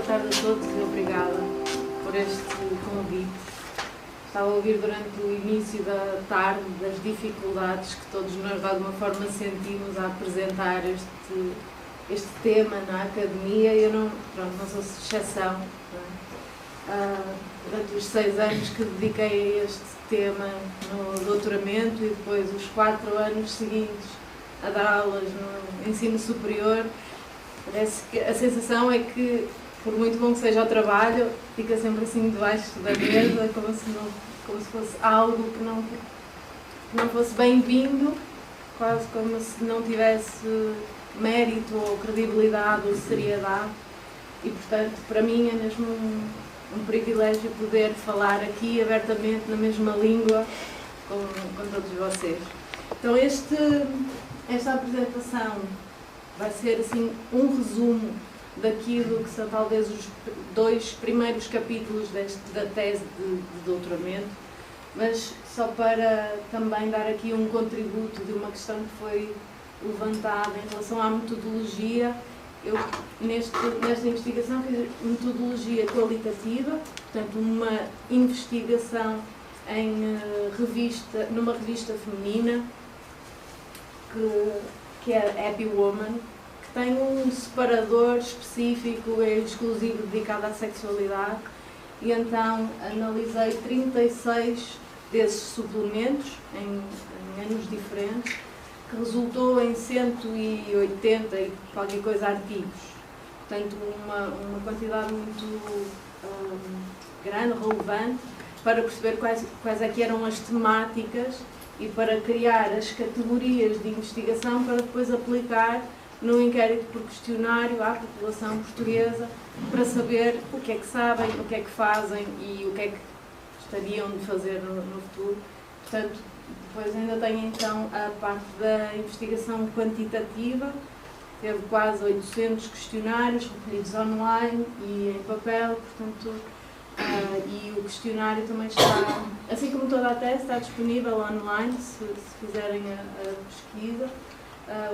boa tarde a todos e obrigada por este convite. Estava a ouvir durante o início da tarde das dificuldades que todos nós de alguma forma sentimos a apresentar este tema na academia. Eu não sou exceção. Durante os 6 anos que dediquei a este tema no doutoramento e depois os 4 anos seguintes a dar aulas no ensino superior, parece que a sensação é que, por muito bom que seja o trabalho, fica sempre assim debaixo da mesa, como se fosse algo que não fosse bem-vindo, quase como se não tivesse mérito ou credibilidade ou seriedade. E, portanto, para mim é mesmo um privilégio poder falar aqui abertamente na mesma língua com todos vocês. Então, esta apresentação vai ser assim um resumo daquilo que são talvez os 2 primeiros capítulos da tese de doutoramento, mas só para também dar aqui um contributo de uma questão que foi levantada em relação à metodologia. Eu, nesta investigação, fiz metodologia qualitativa, portanto, uma investigação numa revista feminina, que é Happy Woman, que tem um separador específico e exclusivo dedicado à sexualidade, e então analisei 36 desses suplementos em anos diferentes, que resultou em 180 e qualquer coisa artigos. Portanto, uma quantidade muito grande, relevante, para perceber quais é que eram as temáticas e para criar as categorias de investigação para depois aplicar no inquérito por questionário à população portuguesa, para saber o que é que sabem, o que é que fazem e o que é que gostariam de fazer no futuro. Portanto, depois ainda tenho então a parte da investigação quantitativa. Teve quase 800 questionários recolhidos online e em papel, portanto, e o questionário também está, assim como toda a tese, está disponível online, se fizerem a pesquisa.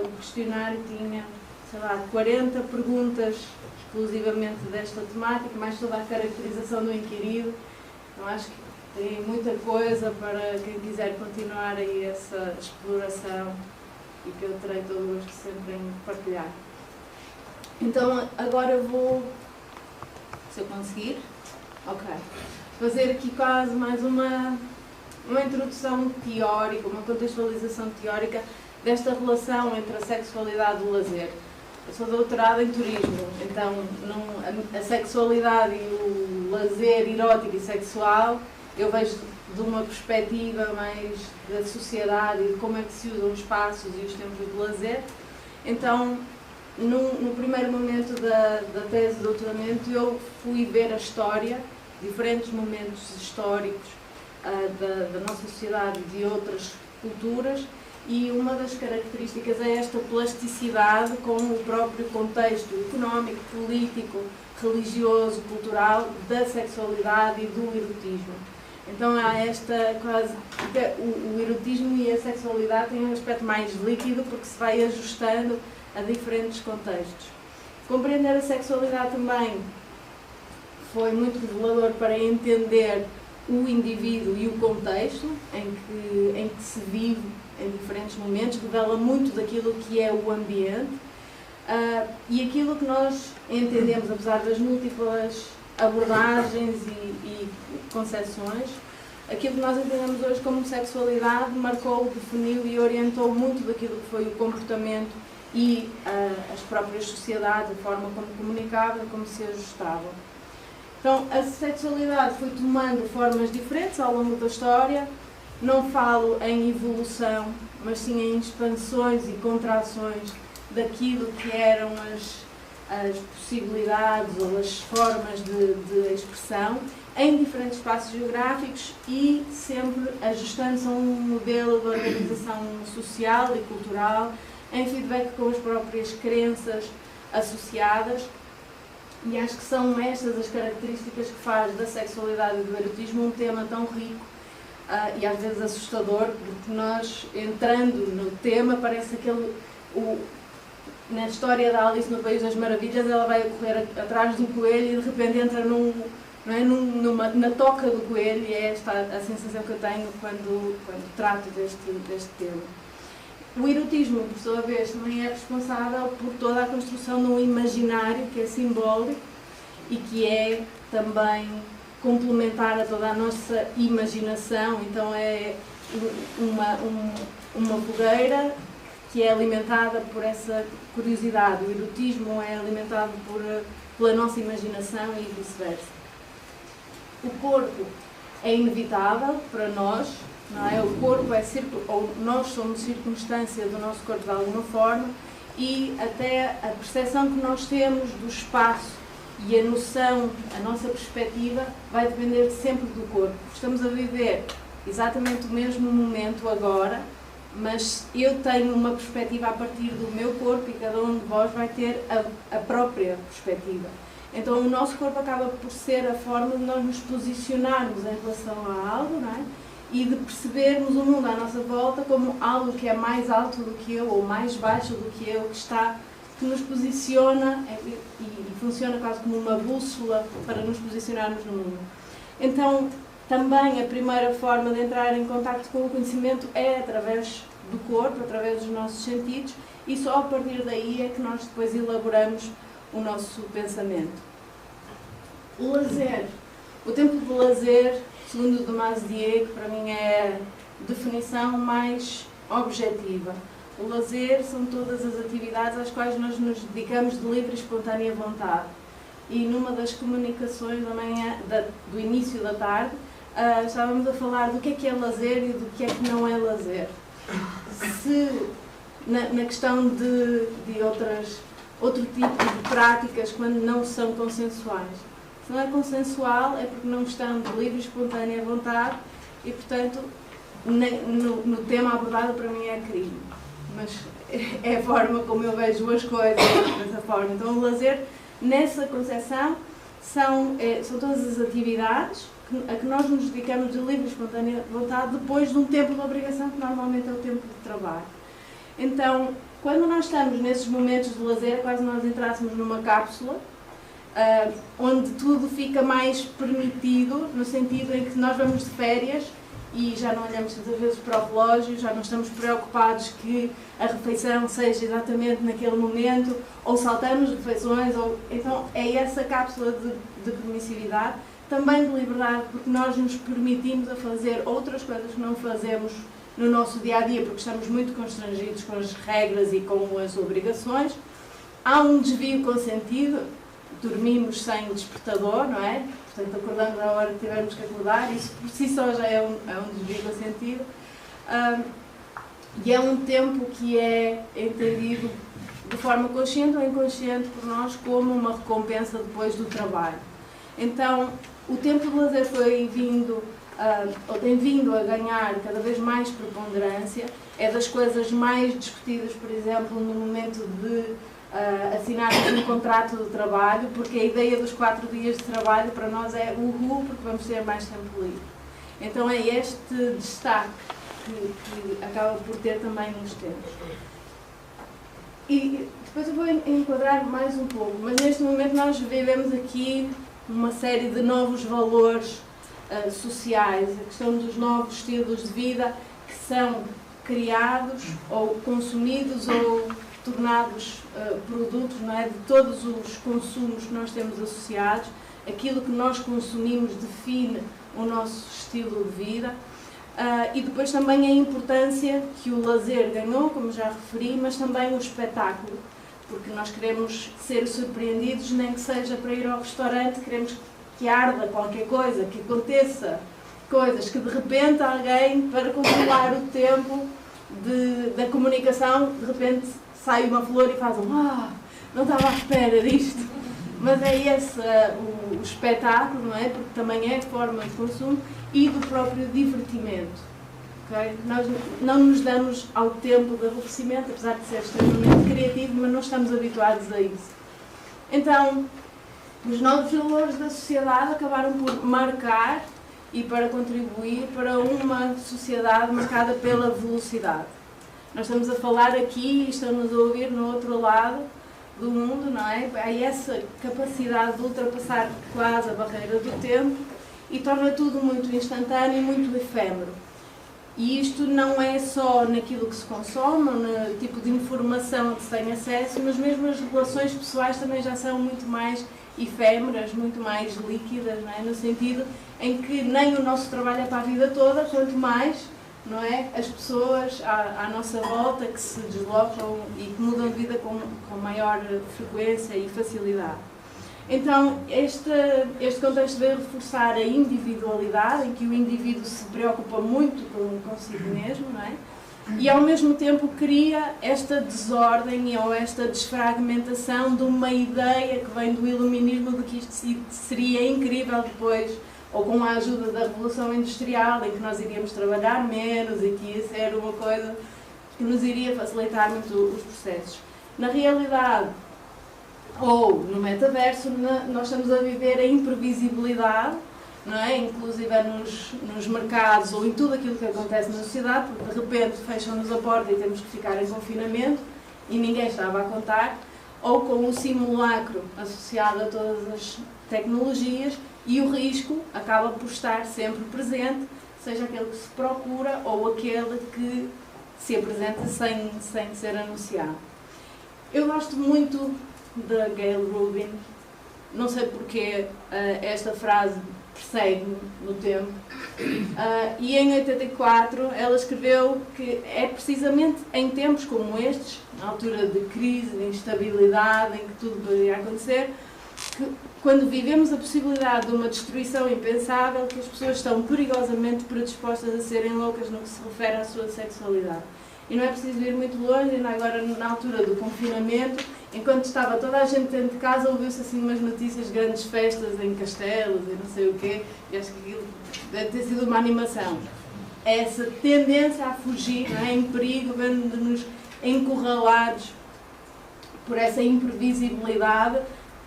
O questionário tinha, 40 perguntas exclusivamente desta temática, mais toda a caracterização do inquirido. Então acho que tem muita coisa para quem quiser continuar aí essa exploração e que eu terei todo o gosto sempre em partilhar. Então agora eu vou, se eu conseguir, fazer aqui quase mais uma introdução teórica, uma contextualização teórica desta relação entre a sexualidade e o lazer. Eu sou doutorada em turismo, então a sexualidade e o lazer erótico e sexual eu vejo de uma perspectiva mais da sociedade e de como é que se usam os espaços e os tempos de lazer. Então, no primeiro momento da tese de doutoramento, eu fui ver a história, diferentes momentos históricos da nossa sociedade e de outras culturas, e uma das características é esta plasticidade com o próprio contexto económico, político, religioso, cultural da sexualidade e do erotismo. Então há esta quase... O erotismo e a sexualidade têm um aspecto mais líquido porque se vai ajustando a diferentes contextos. Compreender a sexualidade também foi muito revelador para entender o indivíduo e o contexto em que se vive em diferentes momentos, revela muito daquilo que é o ambiente e aquilo que nós entendemos, apesar das múltiplas abordagens e concepções, aquilo que nós entendemos hoje como sexualidade marcou, definiu e orientou muito daquilo que foi o comportamento e as próprias sociedades, a forma como comunicavam, como se ajustavam. Então, a sexualidade foi tomando formas diferentes ao longo da história. Não falo em evolução, mas sim em expansões e contrações daquilo que eram as possibilidades ou as formas de expressão em diferentes espaços geográficos e sempre ajustando-se a um modelo de organização social e cultural em feedback com as próprias crenças associadas. E acho que são estas as características que faz da sexualidade e do erotismo um tema tão rico e às vezes assustador, porque nós, entrando no tema, parece na história da Alice no País das Maravilhas, ela vai correr atrás do coelho e de repente entra na toca do coelho, e é esta a sensação que eu tenho quando trato deste tema. O erotismo, por sua vez, também é responsável por toda a construção de um imaginário que é simbólico e que é também complementar a toda a nossa imaginação. Então é uma fogueira que é alimentada por essa curiosidade. O erotismo é alimentado pela nossa imaginação e vice-versa. O corpo é inevitável para nós, não é? O corpo ou nós somos circunstância do nosso corpo de alguma forma, e até a percepção que nós temos do espaço e a noção, a nossa perspectiva, vai depender sempre do corpo. Estamos a viver exatamente o mesmo momento agora, mas eu tenho uma perspectiva a partir do meu corpo e cada um de vós vai ter a própria perspectiva. Então o nosso corpo acaba por ser a forma de nós nos posicionarmos em relação a algo, não é? E de percebermos o mundo à nossa volta como algo que é mais alto do que eu ou mais baixo do que eu, que nos posiciona e funciona quase como uma bússola para nos posicionarmos no mundo. Então, também a primeira forma de entrar em contacto com o conhecimento é através do corpo, através dos nossos sentidos, e só a partir daí é que nós depois elaboramos o nosso pensamento. O lazer. O tempo de lazer, segundo Tomás Diego, para mim é a definição mais objetiva. O lazer são todas as atividades às quais nós nos dedicamos de livre e espontânea vontade. E numa das comunicações da manhã, do início da tarde, estávamos a falar do que é lazer e do que é que não é lazer. Se na questão de outro tipo de práticas, quando não são consensuais. Se não é consensual, é porque não estão de livre e espontânea vontade e, portanto, no tema abordado, para mim é crime. Mas é a forma como eu vejo as coisas, dessa forma. Então, o lazer, nessa concepção, são todas as atividades a que nós nos dedicamos de livre e espontânea vontade depois de um tempo de obrigação, que normalmente é o tempo de trabalho. Então, quando nós estamos nesses momentos de lazer, é quase nós entrássemos numa cápsula, onde tudo fica mais permitido, no sentido em que nós vamos de férias e já não olhamos tantas vezes para o relógio, já não estamos preocupados que a refeição seja exatamente naquele momento, ou saltamos refeições, então é essa cápsula de permissividade, também de liberdade, porque nós nos permitimos a fazer outras coisas que não fazemos no nosso dia-a-dia, porque estamos muito constrangidos com as regras e com as obrigações. Há um desvio consentido, dormimos sem despertador, não é? Portanto, acordamos à hora que tivermos que acordar, isso por si só já é um desvio consentido. E é um tempo que é entendido de forma consciente ou inconsciente por nós como uma recompensa depois do trabalho. Então, o tempo de lazer tem vindo a ganhar cada vez mais preponderância, é das coisas mais discutidas, por exemplo, no momento de assinarmos um contrato de trabalho, porque a ideia dos 4 dias de trabalho para nós é porque vamos ter mais tempo livre. Então é este destaque que acaba por ter também nos tempos. E depois eu vou enquadrar mais um pouco, mas neste momento nós vivemos aqui uma série de novos valores sociais, a questão dos novos estilos de vida que são criados ou consumidos ou tornados produtos, não é, de todos os consumos que nós temos associados. Aquilo que nós consumimos define o nosso estilo de vida. E depois também a importância que o lazer ganhou, como já referi, mas também o espetáculo, porque nós queremos ser surpreendidos, nem que seja para ir ao restaurante, queremos que arda qualquer coisa, que aconteça coisas, que de repente alguém, para controlar o tempo da comunicação, de repente sai uma flor e faz não estava à espera disto. Mas é esse o espetáculo, não é? Porque também é forma de consumo e do próprio divertimento. Okay? Nós não nos damos ao tempo de aborrecimento, apesar de ser extremamente criativo, mas não estamos habituados a isso. Então, os novos valores da sociedade acabaram por marcar e para contribuir para uma sociedade marcada pela velocidade. Nós estamos a falar aqui e estamos a ouvir no outro lado do mundo, não é? Há essa capacidade de ultrapassar quase a barreira do tempo e torna tudo muito instantâneo e muito efêmero. E isto não é só naquilo que se consome, no tipo de informação que se tem acesso, mas mesmo as relações pessoais também já são muito mais efêmeras, muito mais líquidas, não é? No sentido em que nem o nosso trabalho é para a vida toda, quanto mais, não é, as pessoas à nossa volta que se deslocam e que mudam de vida com maior frequência e facilidade. Então, este contexto veio reforçar a individualidade, em que o indivíduo se preocupa muito consigo mesmo, não é? E ao mesmo tempo cria esta desordem ou esta desfragmentação de uma ideia que vem do iluminismo de que isto seria incrível depois, ou com a ajuda da Revolução Industrial, em que nós iríamos trabalhar menos e que ia ser uma coisa que nos iria facilitar muito os processos. Na realidade, ou no metaverso, nós estamos a viver a imprevisibilidade, não é? Inclusive nos mercados ou em tudo aquilo que acontece na sociedade, porque de repente fecham-nos a porta e temos que ficar em confinamento e ninguém estava a contar, ou com um simulacro associado a todas as tecnologias e o risco acaba por estar sempre presente, seja aquele que se procura ou aquele que se apresenta sem ser anunciado. Eu gosto muito da Gayle Rubin, não sei porque esta frase persegue-me no tempo, e em 84 ela escreveu que é precisamente em tempos como estes, na altura de crise, de instabilidade, em que tudo poderia acontecer, que quando vivemos a possibilidade de uma destruição impensável, que as pessoas estão perigosamente predispostas a serem loucas no que se refere à sua sexualidade. E não é preciso ir muito longe, ainda agora na altura do confinamento, enquanto estava toda a gente dentro de casa, ouviu-se assim umas notícias de grandes festas em castelos e não sei o quê, e acho que aquilo deve ter sido uma animação. Essa tendência a fugir, não é? Em perigo, vendo-nos encurralados por essa imprevisibilidade,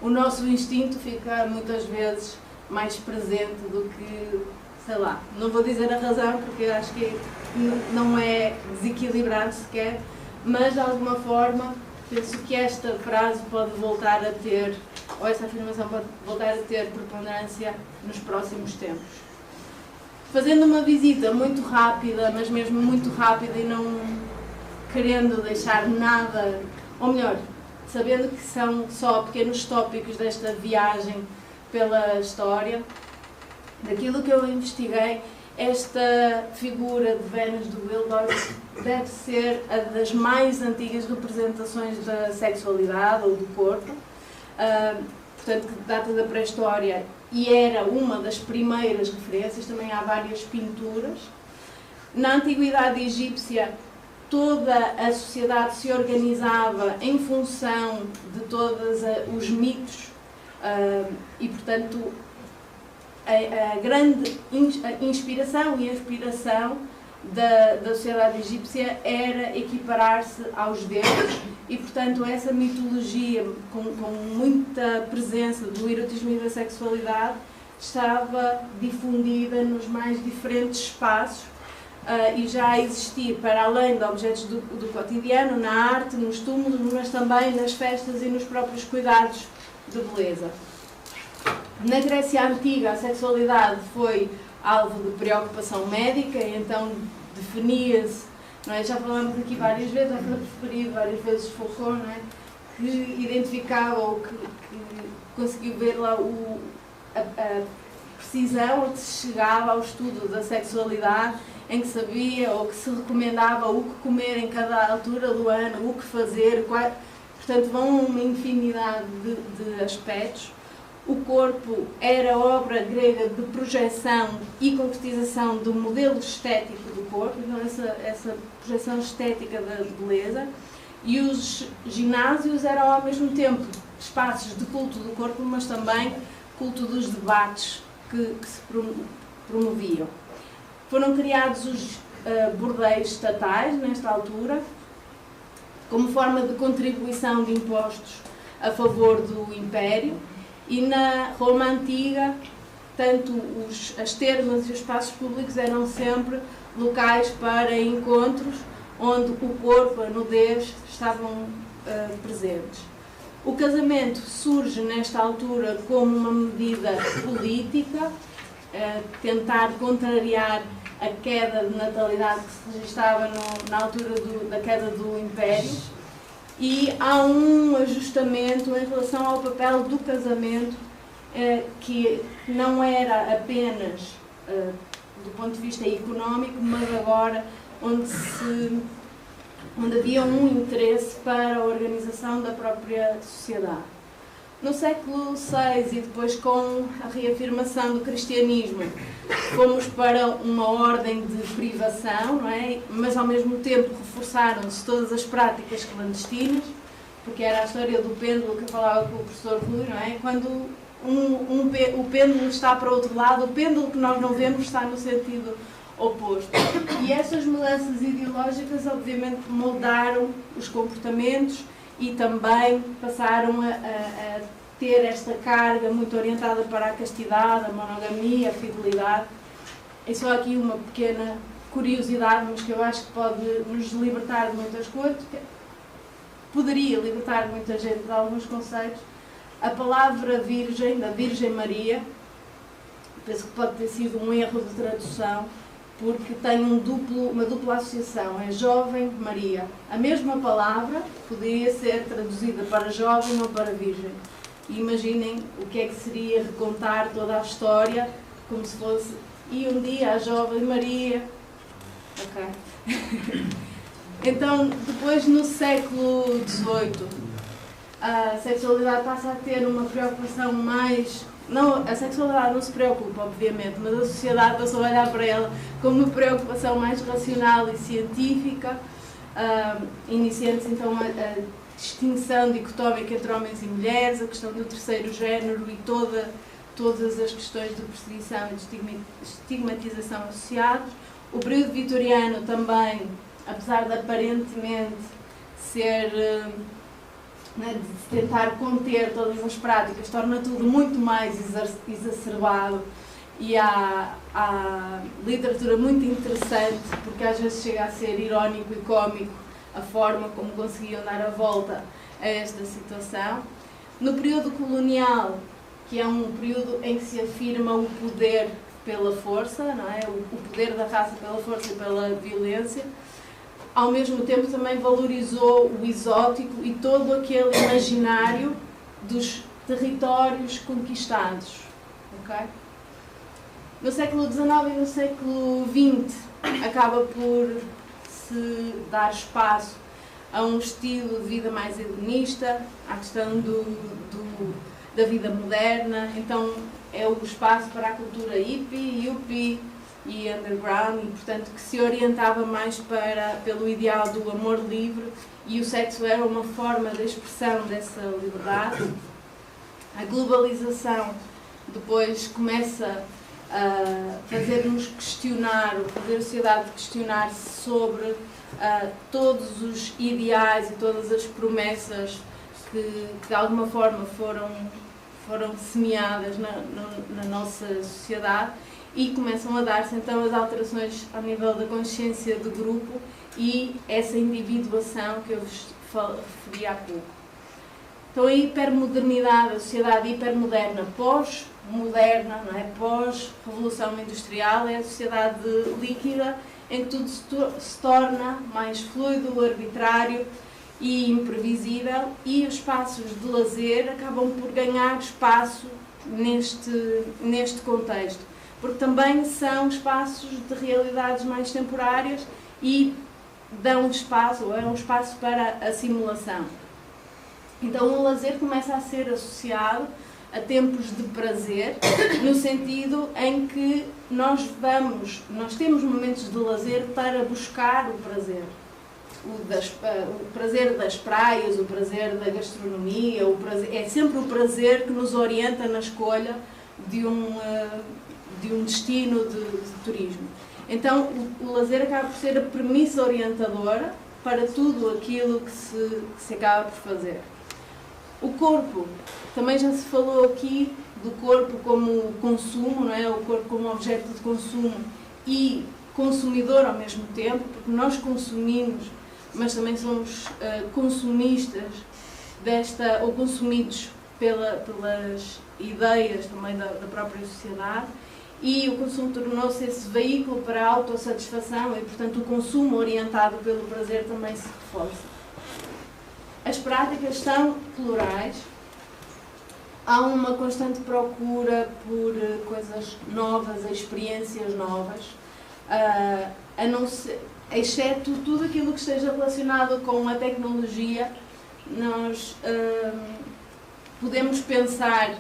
o nosso instinto fica muitas vezes mais presente do que, sei lá, não vou dizer a razão porque acho que não é desequilibrado sequer, mas de alguma forma penso que esta frase pode voltar a ter, ou essa afirmação pode voltar a ter preponderância nos próximos tempos. Fazendo uma visita muito rápida, mas mesmo muito rápida e não querendo deixar nada, ou melhor, sabendo que são só pequenos tópicos desta viagem pela história, daquilo que eu investiguei, esta figura de Vênus do Wildorf deve ser a das mais antigas representações da sexualidade ou do corpo, portanto, que data da pré-história e era uma das primeiras referências. Também há várias pinturas. Na antiguidade egípcia, toda a sociedade se organizava em função de todos os mitos e, portanto, a grande inspiração e inspiração da sociedade egípcia era equiparar-se aos deuses e, portanto, essa mitologia com muita presença do erotismo e da sexualidade estava difundida nos mais diferentes espaços e já existia para além de objetos do cotidiano, na arte, nos túmulos, mas também nas festas e nos próprios cuidados de beleza. Na Grécia Antiga, a sexualidade foi alvo de preocupação médica, e então definia-se, não é? Já falamos aqui várias vezes, já foi referido várias vezes Foucault, não é? Que identificava ou que conseguiu ver lá a precisão a que se chegava ao estudo da sexualidade, em que sabia ou que se recomendava o que comer em cada altura do ano, o que fazer, portanto vão uma infinidade de aspectos. O corpo era obra grega de projeção e concretização do modelo estético do corpo, então essa projeção estética da beleza, e os ginásios eram ao mesmo tempo espaços de culto do corpo, mas também culto dos debates que se promoviam. Foram criados os bordéis estatais, nesta altura, como forma de contribuição de impostos a favor do Império. E na Roma Antiga, tanto as termas e os espaços públicos eram sempre locais para encontros onde o corpo, a nudez, estavam presentes. O casamento surge nesta altura como uma medida política, tentar contrariar a queda de natalidade que se registava na altura da queda do Império, e há um ajustamento em relação ao papel do casamento, que não era apenas do ponto de vista económico, mas agora onde havia um interesse para a organização da própria sociedade. No século VI e depois com a reafirmação do cristianismo, fomos para uma ordem de privação, não é? Mas ao mesmo tempo reforçaram-se todas as práticas clandestinas, porque era a história do pêndulo que eu falava com o professor Rui, não é? Quando o pêndulo está para o outro lado, o pêndulo que nós não vemos está no sentido oposto. E essas mudanças ideológicas obviamente moldaram os comportamentos e também passaram a ter esta carga muito orientada para a castidade, a monogamia, a fidelidade. É só aqui uma pequena curiosidade, mas que eu acho que pode nos libertar de muitas coisas, poderia libertar muita gente de alguns conceitos. A palavra Virgem, da Virgem Maria, penso que pode ter sido um erro de tradução, porque tem uma dupla associação, é Jovem Maria. A mesma palavra poderia ser traduzida para jovem ou para virgem. E imaginem o que é que seria recontar toda a história, como se fosse, e um dia a Jovem Maria. Ok. Então, depois no século XVIII, a sexualidade passa a ter uma preocupação mais... Não, a sexualidade não se preocupa, obviamente, mas a sociedade passou a olhar para ela como uma preocupação mais racional e científica, iniciando-se então a distinção dicotómica entre homens e mulheres, a questão do terceiro género e todas as questões de perseguição e de estigmatização associados. O período vitoriano também, apesar de aparentemente ser... de tentar conter todas as práticas, torna tudo muito mais exacerbado, e há literatura muito interessante, porque às vezes chega a ser irónico e cómico a forma como conseguiam dar a volta a esta situação. No período colonial, que é um período em que se afirma o poder pela força, não é? O poder da raça pela força e pela violência, ao mesmo tempo também valorizou o exótico e todo aquele imaginário dos territórios conquistados. Okay? No século XIX e no século XX acaba por se dar espaço a um estilo de vida mais hedonista, à questão da vida moderna. Então é o espaço para a cultura hippie, yuppie e underground, e portanto que se orientava mais pelo ideal do amor livre, e o sexo era uma forma de expressão dessa liberdade. A globalização depois começa a fazer-nos questionar, ou fazer a sociedade questionar-se sobre todos os ideais e todas as promessas que de alguma forma foram semeadas na nossa sociedade, e começam a dar-se então as alterações ao nível da consciência de grupo e essa individuação que eu vos referi há pouco. Então a hipermodernidade, a sociedade hipermoderna, pós-moderna, não é? Pós-revolução industrial, é a sociedade líquida em que tudo se torna mais fluido, arbitrário e imprevisível, e os espaços de lazer acabam por ganhar espaço neste contexto, porque também são espaços de realidades mais temporárias e dão espaço, ou é um espaço para a simulação. Então o lazer começa a ser associado a tempos de prazer, no sentido em que nós temos momentos de lazer para buscar o prazer. O prazer das praias, o prazer da gastronomia, é sempre o prazer que nos orienta na escolha de um destino de turismo. Então o lazer acaba por ser a premissa orientadora para tudo aquilo que se acaba por fazer. O corpo, também já se falou aqui do corpo como consumo, não é? O corpo como objeto de consumo e consumidor ao mesmo tempo, porque nós consumimos, mas também somos consumistas ou consumidos pelas ideias também da própria sociedade, e o consumo tornou-se esse veículo para a autossatisfação e, portanto, o consumo orientado pelo prazer também se reforça. As práticas são plurais, há uma constante procura por coisas novas, experiências novas, exceto tudo aquilo que esteja relacionado com a tecnologia. Nós podemos pensar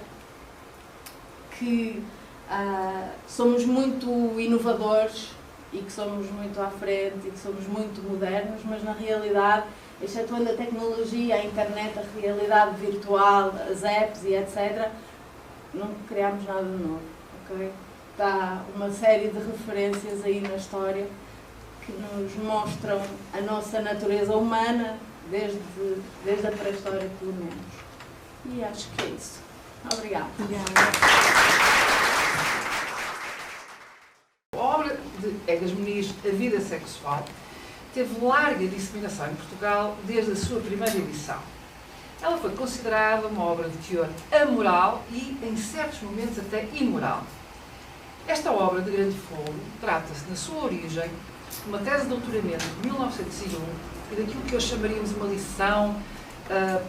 que somos muito inovadores e que somos muito à frente e que somos muito modernos, mas na realidade, excetuando a tecnologia, a internet, a realidade virtual, as apps e etc., não criámos nada de novo, ok? Está uma série de referências aí na história que nos mostram a nossa natureza humana desde a pré-história, pelo menos. E acho que é isso. Obrigada. A obra de Egas Muniz, A Vida Sexual, teve larga disseminação em Portugal desde a sua primeira edição. Ela foi considerada uma obra de teor amoral e, em certos momentos, até imoral. Esta obra de grande fogo trata-se, na sua origem, de uma tese de doutoramento de 1901 e daquilo que hoje chamaríamos uma lição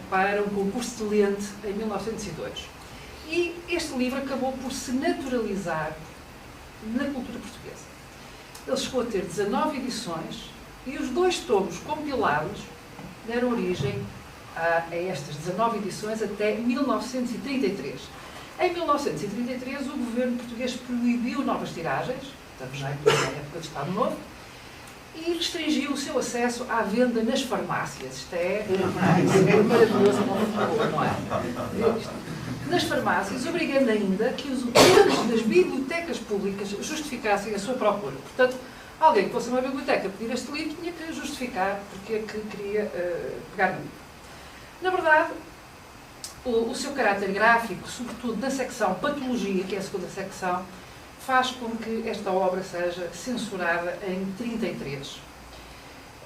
para um concurso de Lente em 1902. E este livro acabou por se naturalizar na cultura portuguesa. Ele chegou a ter 19 edições e os 2 tomos compilados deram origem a estas 19 edições até 1933. Em 1933, o governo português proibiu novas tiragens, estamos já na época do Estado Novo, e restringiu o seu acesso à venda nas farmácias. Isto é maravilhoso, não é? Nas farmácias, obrigando ainda que os utentes das bibliotecas públicas justificassem a sua procura. Portanto, alguém que fosse a uma biblioteca pedir este livro tinha que justificar porque é que queria pegar no livro. Na verdade, o seu caráter gráfico, sobretudo na secção Patologia, que é a segunda secção, faz com que esta obra seja censurada em 33.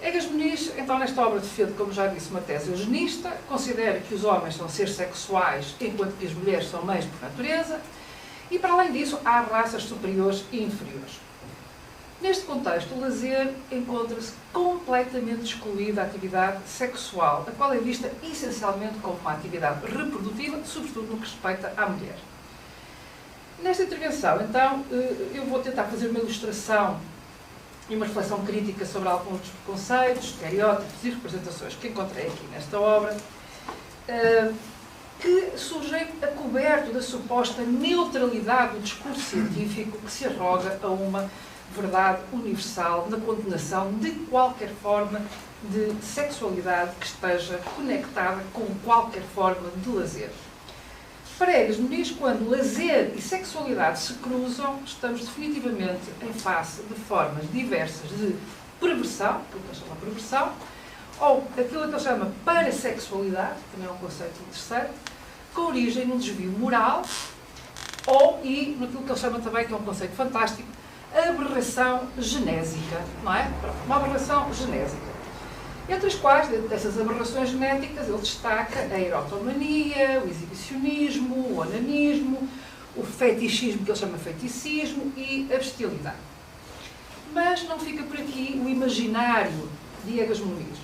Egas Muniz, então, nesta obra defende, como já disse, uma tese eugenista, considera que os homens são seres sexuais, enquanto que as mulheres são mães por natureza, e, para além disso, há raças superiores e inferiores. Neste contexto, o lazer encontra-se completamente excluído da atividade sexual, a qual é vista essencialmente como uma atividade reprodutiva, sobretudo no que respeita à mulher. Nesta intervenção, então, eu vou tentar fazer uma ilustração e uma reflexão crítica sobre alguns dos preconceitos, estereótipos e representações que encontrei aqui nesta obra, que surgem a coberto da suposta neutralidade do discurso científico que se arroga a uma verdade universal na condenação de qualquer forma de sexualidade que esteja conectada com qualquer forma de lazer. Para Egas Muniz, quando lazer e sexualidade se cruzam, estamos definitivamente em face de formas diversas de perversão, aquilo que ele chama perversão, ou aquilo que ele chama parassexualidade, que também é um conceito interessante, com origem num desvio moral, e naquilo que ele chama também, que é um conceito fantástico, aberração genésica, não é? Uma aberração genésica. Entre as quais, dentro dessas aberrações genéticas, ele destaca a erotomania, o exibicionismo, o onanismo, o fetichismo, que ele chama feiticismo, e a bestialidade. Mas não fica por aqui o imaginário de Egas Muniz.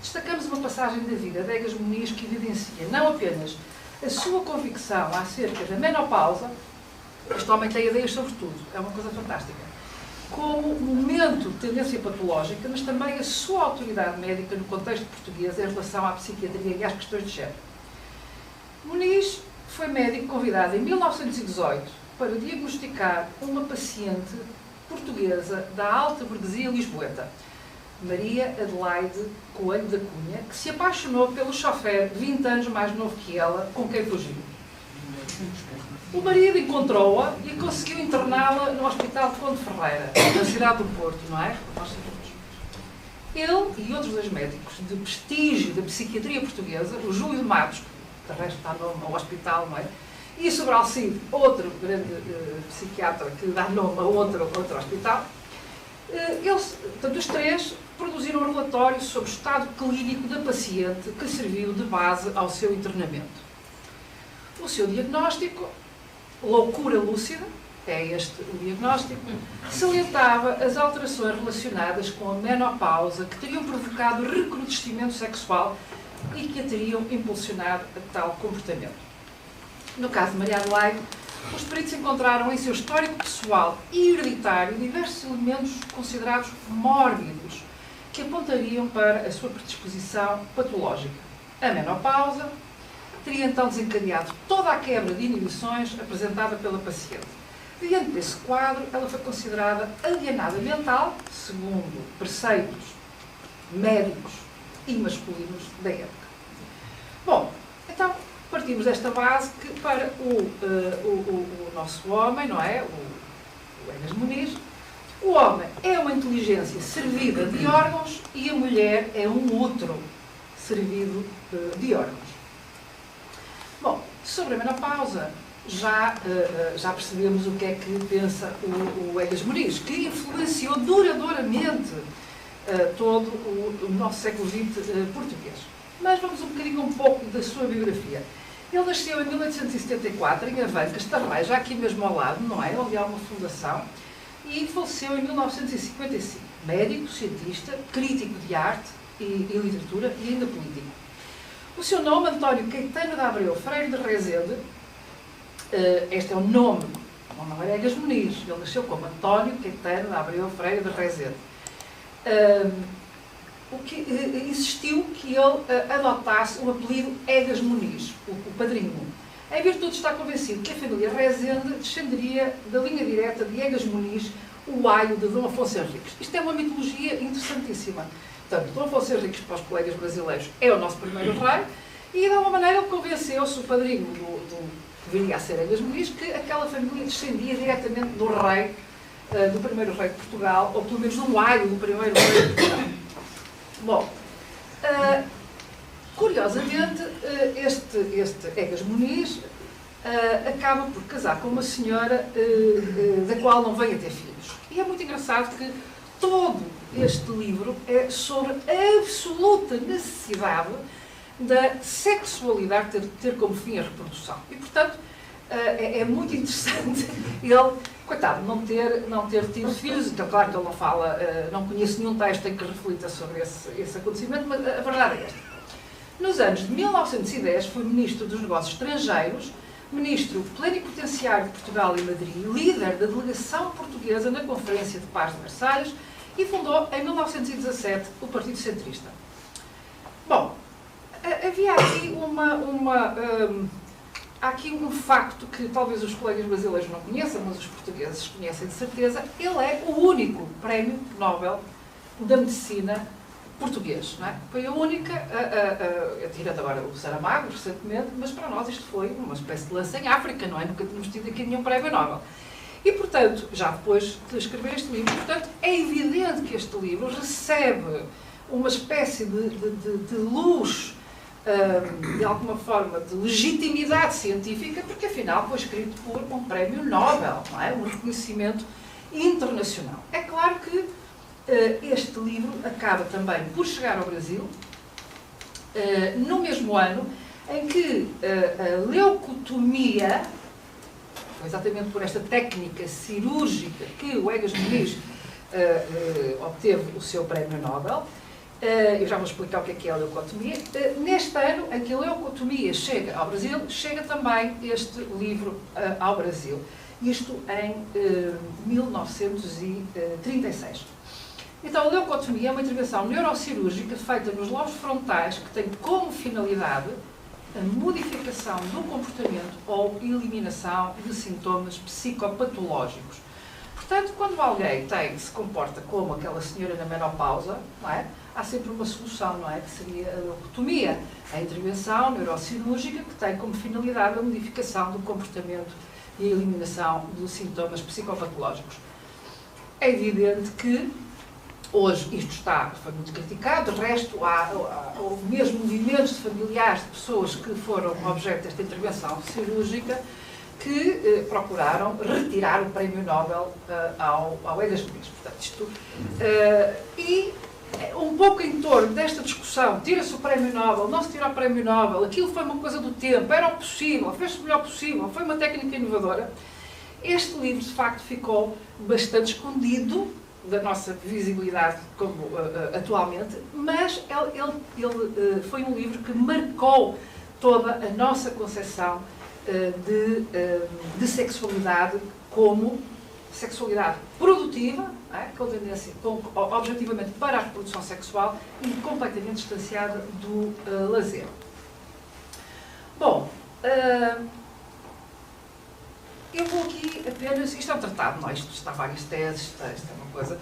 Destacamos uma passagem da vida de Egas Muniz que evidencia não apenas a sua convicção acerca da menopausa, este homem tem ideias sobre tudo, é uma coisa fantástica, como momento de tendência patológica, mas também a sua autoridade médica no contexto português em relação à psiquiatria e às questões de género. Muniz foi médico convidado em 1918 para diagnosticar uma paciente portuguesa da alta burguesia lisboeta, Maria Adelaide Coelho da Cunha, que se apaixonou pelo chofer 20 anos mais novo que ela, com quem fugiu. O marido encontrou-a e conseguiu interná-la no Hospital de Conde Ferreira, na cidade do Porto, não é? Ele e outros 2 médicos de prestígio da psiquiatria portuguesa, o Júlio de Matos, que de resto dá nome ao hospital, não é? E o Sobral Cid, outro grande psiquiatra que dá nome a outro hospital, Portanto, os três produziram um relatório sobre o estado clínico da paciente que serviu de base ao seu internamento. O seu diagnóstico, loucura lúcida, é este o diagnóstico, salientava as alterações relacionadas com a menopausa que teriam provocado recrudescimento sexual e que a teriam impulsionado a tal comportamento. No caso de Maria Adelaide, os peritos encontraram em seu histórico pessoal e hereditário diversos elementos considerados mórbidos que apontariam para a sua predisposição patológica. A menopausa teria então desencadeado toda a quebra de inibições apresentada pela paciente. Diante desse quadro, ela foi considerada alienada mental, segundo preceitos médicos e masculinos da época. Bom, então partimos desta base que para o nosso homem, não é? O Egas Muniz, o homem é uma inteligência servida de órgãos e a mulher é um útero servido de órgãos. Bom, sobre a menopausa, já percebemos o que é que pensa o Egas Muniz, que influenciou duradouramente todo o nosso século XX português. Mas vamos um pouco da sua biografia. Ele nasceu em 1874, em Avancas, também, já aqui mesmo ao lado, não é? Onde há uma fundação, e faleceu em 1955. Médico, cientista, crítico de arte e literatura e ainda político. O seu nome, António Caetano de Abreu Freire de Rezende, este é o nome era Egas Muniz. Ele nasceu como António Caetano de Abreu Freire de Rezende. O que insistiu que ele adotasse o apelido Egas Muniz, o padrinho. Em virtude de estar convencido que a família Rezende descenderia da linha direta de Egas Muniz, o aio de Dom Afonso Henriques. Isto é uma mitologia interessantíssima. Portanto, Dom Afonso Henriques, para os colegas brasileiros, é o nosso primeiro rei, e de alguma maneira ele convenceu-se, o padrinho que viria a ser Egas Muniz, que aquela família descendia diretamente do rei, do primeiro rei de Portugal, ou pelo menos do aio do primeiro rei de Portugal. Bom, curiosamente, este Egas Muniz acaba por casar com uma senhora da qual não vem a ter filhos. E é muito engraçado que todo este livro é sobre a absoluta necessidade da sexualidade ter como fim a reprodução. E, portanto, é muito interessante ele, coitado, não ter tido filhos. Então, claro que ele não fala, não conheço nenhum texto em que reflita sobre esse acontecimento, mas a verdade é esta. Nos anos de 1910 foi Ministro dos Negócios Estrangeiros, Ministro Plenipotenciário de Portugal e Madrid, líder da delegação portuguesa na Conferência de Paz de Versalhes e fundou, em 1917, o Partido Centrista. Bom, havia aqui há aqui um facto que talvez os colegas brasileiros não conheçam, mas os portugueses conhecem de certeza. Ele é o único prémio Nobel da Medicina português, não é? Foi a única, tirando agora o Saramago, recentemente, mas para nós isto foi uma espécie de lança em África, não é? Nunca tínhamos tido aqui nenhum prémio Nobel. E, portanto, já depois de escrever este livro, portanto, é evidente que este livro recebe uma espécie de luz, de alguma forma, de legitimidade científica, porque afinal foi escrito por um prémio Nobel, não é? Um reconhecimento internacional. É claro que este livro acaba também por chegar ao Brasil, no mesmo ano em que a leucotomia, exatamente por esta técnica cirúrgica que o Egas Muniz obteve o seu prémio Nobel. Eu já vou explicar o que é a leucotomia. Neste ano em que a leucotomia chega ao Brasil, chega também este livro ao Brasil. Isto em 1936. Então, a leucotomia é uma intervenção neurocirúrgica feita nos lobos frontais que tem como finalidade a modificação do comportamento ou eliminação de sintomas psicopatológicos. Portanto, quando alguém se comporta como aquela senhora na menopausa, não é? Há sempre uma solução, não é? Que seria a leucotomia, a intervenção neurocirúrgica que tem como finalidade a modificação do comportamento e a eliminação de sintomas psicopatológicos. É evidente que hoje isto foi muito criticado, de resto houve mesmo movimentos de familiares de pessoas que foram objeto desta intervenção cirúrgica que procuraram retirar o Prémio Nobel ao Egas Muniz. Portanto, isto, e um pouco em torno desta discussão, tira-se o Prémio Nobel, não se tira o Prémio Nobel, aquilo foi uma coisa do tempo, era o possível, fez-se o melhor possível, foi uma técnica inovadora. Este livro, de facto, ficou bastante escondido da nossa visibilidade como atualmente, mas ele foi um livro que marcou toda a nossa concepção de sexualidade como sexualidade produtiva, com tendência, objetivamente para a reprodução sexual e completamente distanciada do lazer. Bom, eu vou aqui apenas, isto é um tratado, não é? Isto está várias teses, isto é uma coisa.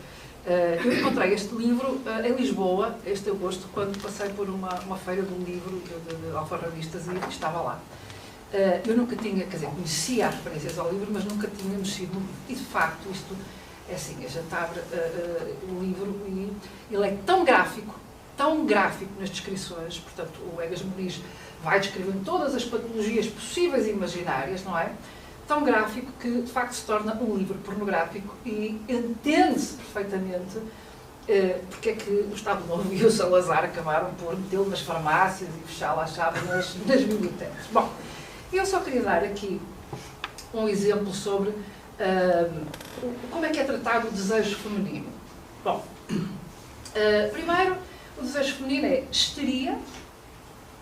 Eu encontrei este livro em Lisboa, este agosto, quando passei por uma feira de um livro de alfarrabistas e estava lá. Eu nunca tinha, quer dizer, conhecia as referências ao livro, mas nunca tinha mexido no livro. E, de facto, isto é assim, a gente abre o livro e ele é tão gráfico nas descrições, portanto, o Egas Muniz vai descrevendo todas as patologias possíveis e imaginárias, não é? Tão gráfico que, de facto, se torna um livro pornográfico e entende-se perfeitamente porque é que o Estado Novo e o Salazar acabaram por metê-lo nas farmácias e fechá-lo à chave nas bibliotecas. Bom, eu só queria dar aqui um exemplo sobre como é que é tratado o desejo feminino. Bom, primeiro, o desejo feminino é histeria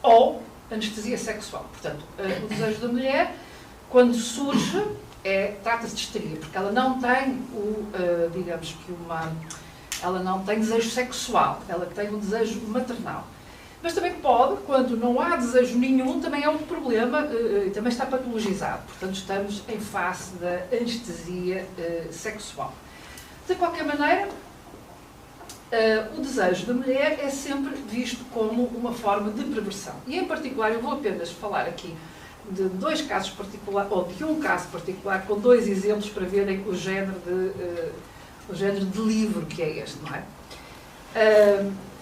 ou anestesia sexual. Portanto, o desejo da mulher, quando surge, trata-se de histeria, porque ela não tem digamos que ela não tem desejo sexual, ela tem um desejo maternal. Mas também pode, quando não há desejo nenhum, também é um problema, também está patologizado. Portanto, estamos em face da anestesia sexual. De qualquer maneira, o desejo da mulher é sempre visto como uma forma de perversão. E, em particular, eu vou apenas falar aqui de dois casos particulares, ou de um caso particular, com dois exemplos para verem o género de livro que é este, não é?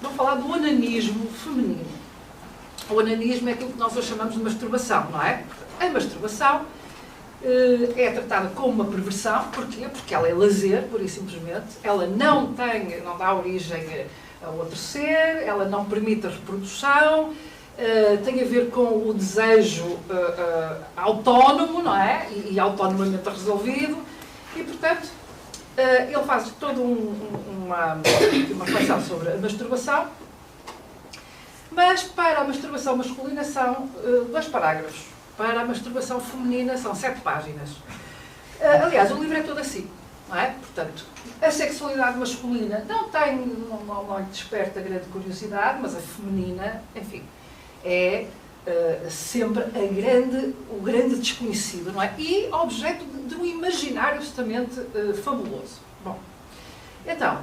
Vou falar do onanismo feminino. O onanismo é aquilo que nós hoje chamamos de masturbação, não é? A masturbação é tratada como uma perversão. Porquê? Porque ela é lazer, pura e simplesmente. Ela não dá origem a outro ser, ela não permite a reprodução, tem a ver com o desejo autónomo, não é? E autonomamente resolvido. E, portanto, ele faz toda uma reflexão sobre a masturbação, mas para a masturbação masculina são 2 parágrafos, para a masturbação feminina são 7 páginas. Aliás, o livro é todo assim, não é? Portanto, a sexualidade masculina não lhe desperta grande curiosidade, mas a feminina, enfim, é sempre o grande desconhecido, não é? E objeto de um imaginário absolutamente fabuloso. Bom, então,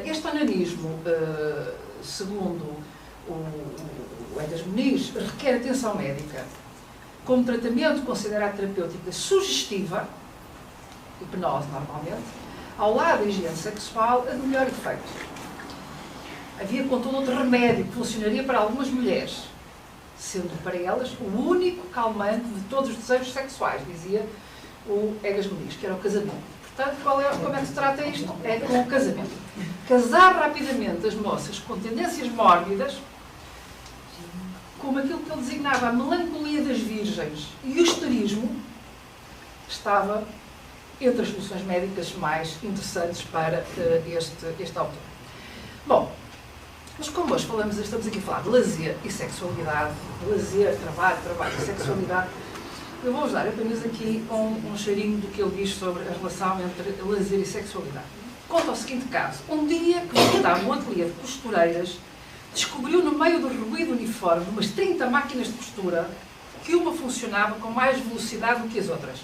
este onanismo, segundo o Egas Muniz, requer atenção médica. Como tratamento considerado terapêutica sugestiva, hipnose normalmente, ao lado da higiene sexual, a de melhor efeito. Havia, contudo, outro remédio que funcionaria para algumas mulheres, sendo para elas o único calmante de todos os desejos sexuais, dizia o Egas Muniz, que era o casamento. Portanto, como é que se trata isto? É com o casamento. Casar rapidamente as moças com tendências mórbidas, como aquilo que ele designava a melancolia das virgens e o histerismo, estava entre as soluções médicas mais interessantes para este autor. Bom, mas como hoje estamos aqui a falar de lazer e sexualidade, lazer, trabalho e sexualidade, eu vou-vos dar apenas aqui um cheirinho do que ele diz sobre a relação entre lazer e sexualidade. Conta o seguinte caso. Um dia que visitava um ateliê de costureiras, descobriu no meio do ruído uniforme umas 30 máquinas de costura que uma funcionava com mais velocidade do que as outras.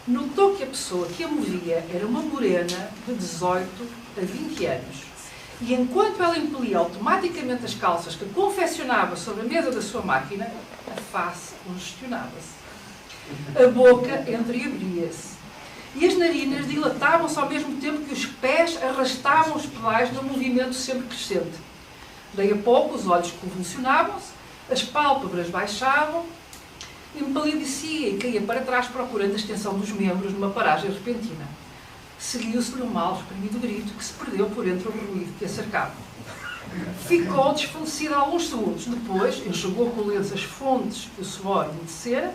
Notou que a pessoa que a movia era uma morena de 18 a 20 anos. E enquanto ela impelia automaticamente as calças que confeccionava sobre a mesa da sua máquina, a face congestionava-se. A boca entreabria-se. E as narinas dilatavam-se ao mesmo tempo que os pés arrastavam os pedais num movimento sempre crescente. Daí a pouco os olhos convulsionavam-se, as pálpebras baixavam empalidecia e caía para trás procurando a extensão dos membros numa paragem repentina. Seguiu-se-lhe um mal exprimido grito que se perdeu por entre o ruído que a cercava. Ficou desfalecida alguns segundos. Depois, enxugou com o lenço as fontes que o suor umedecera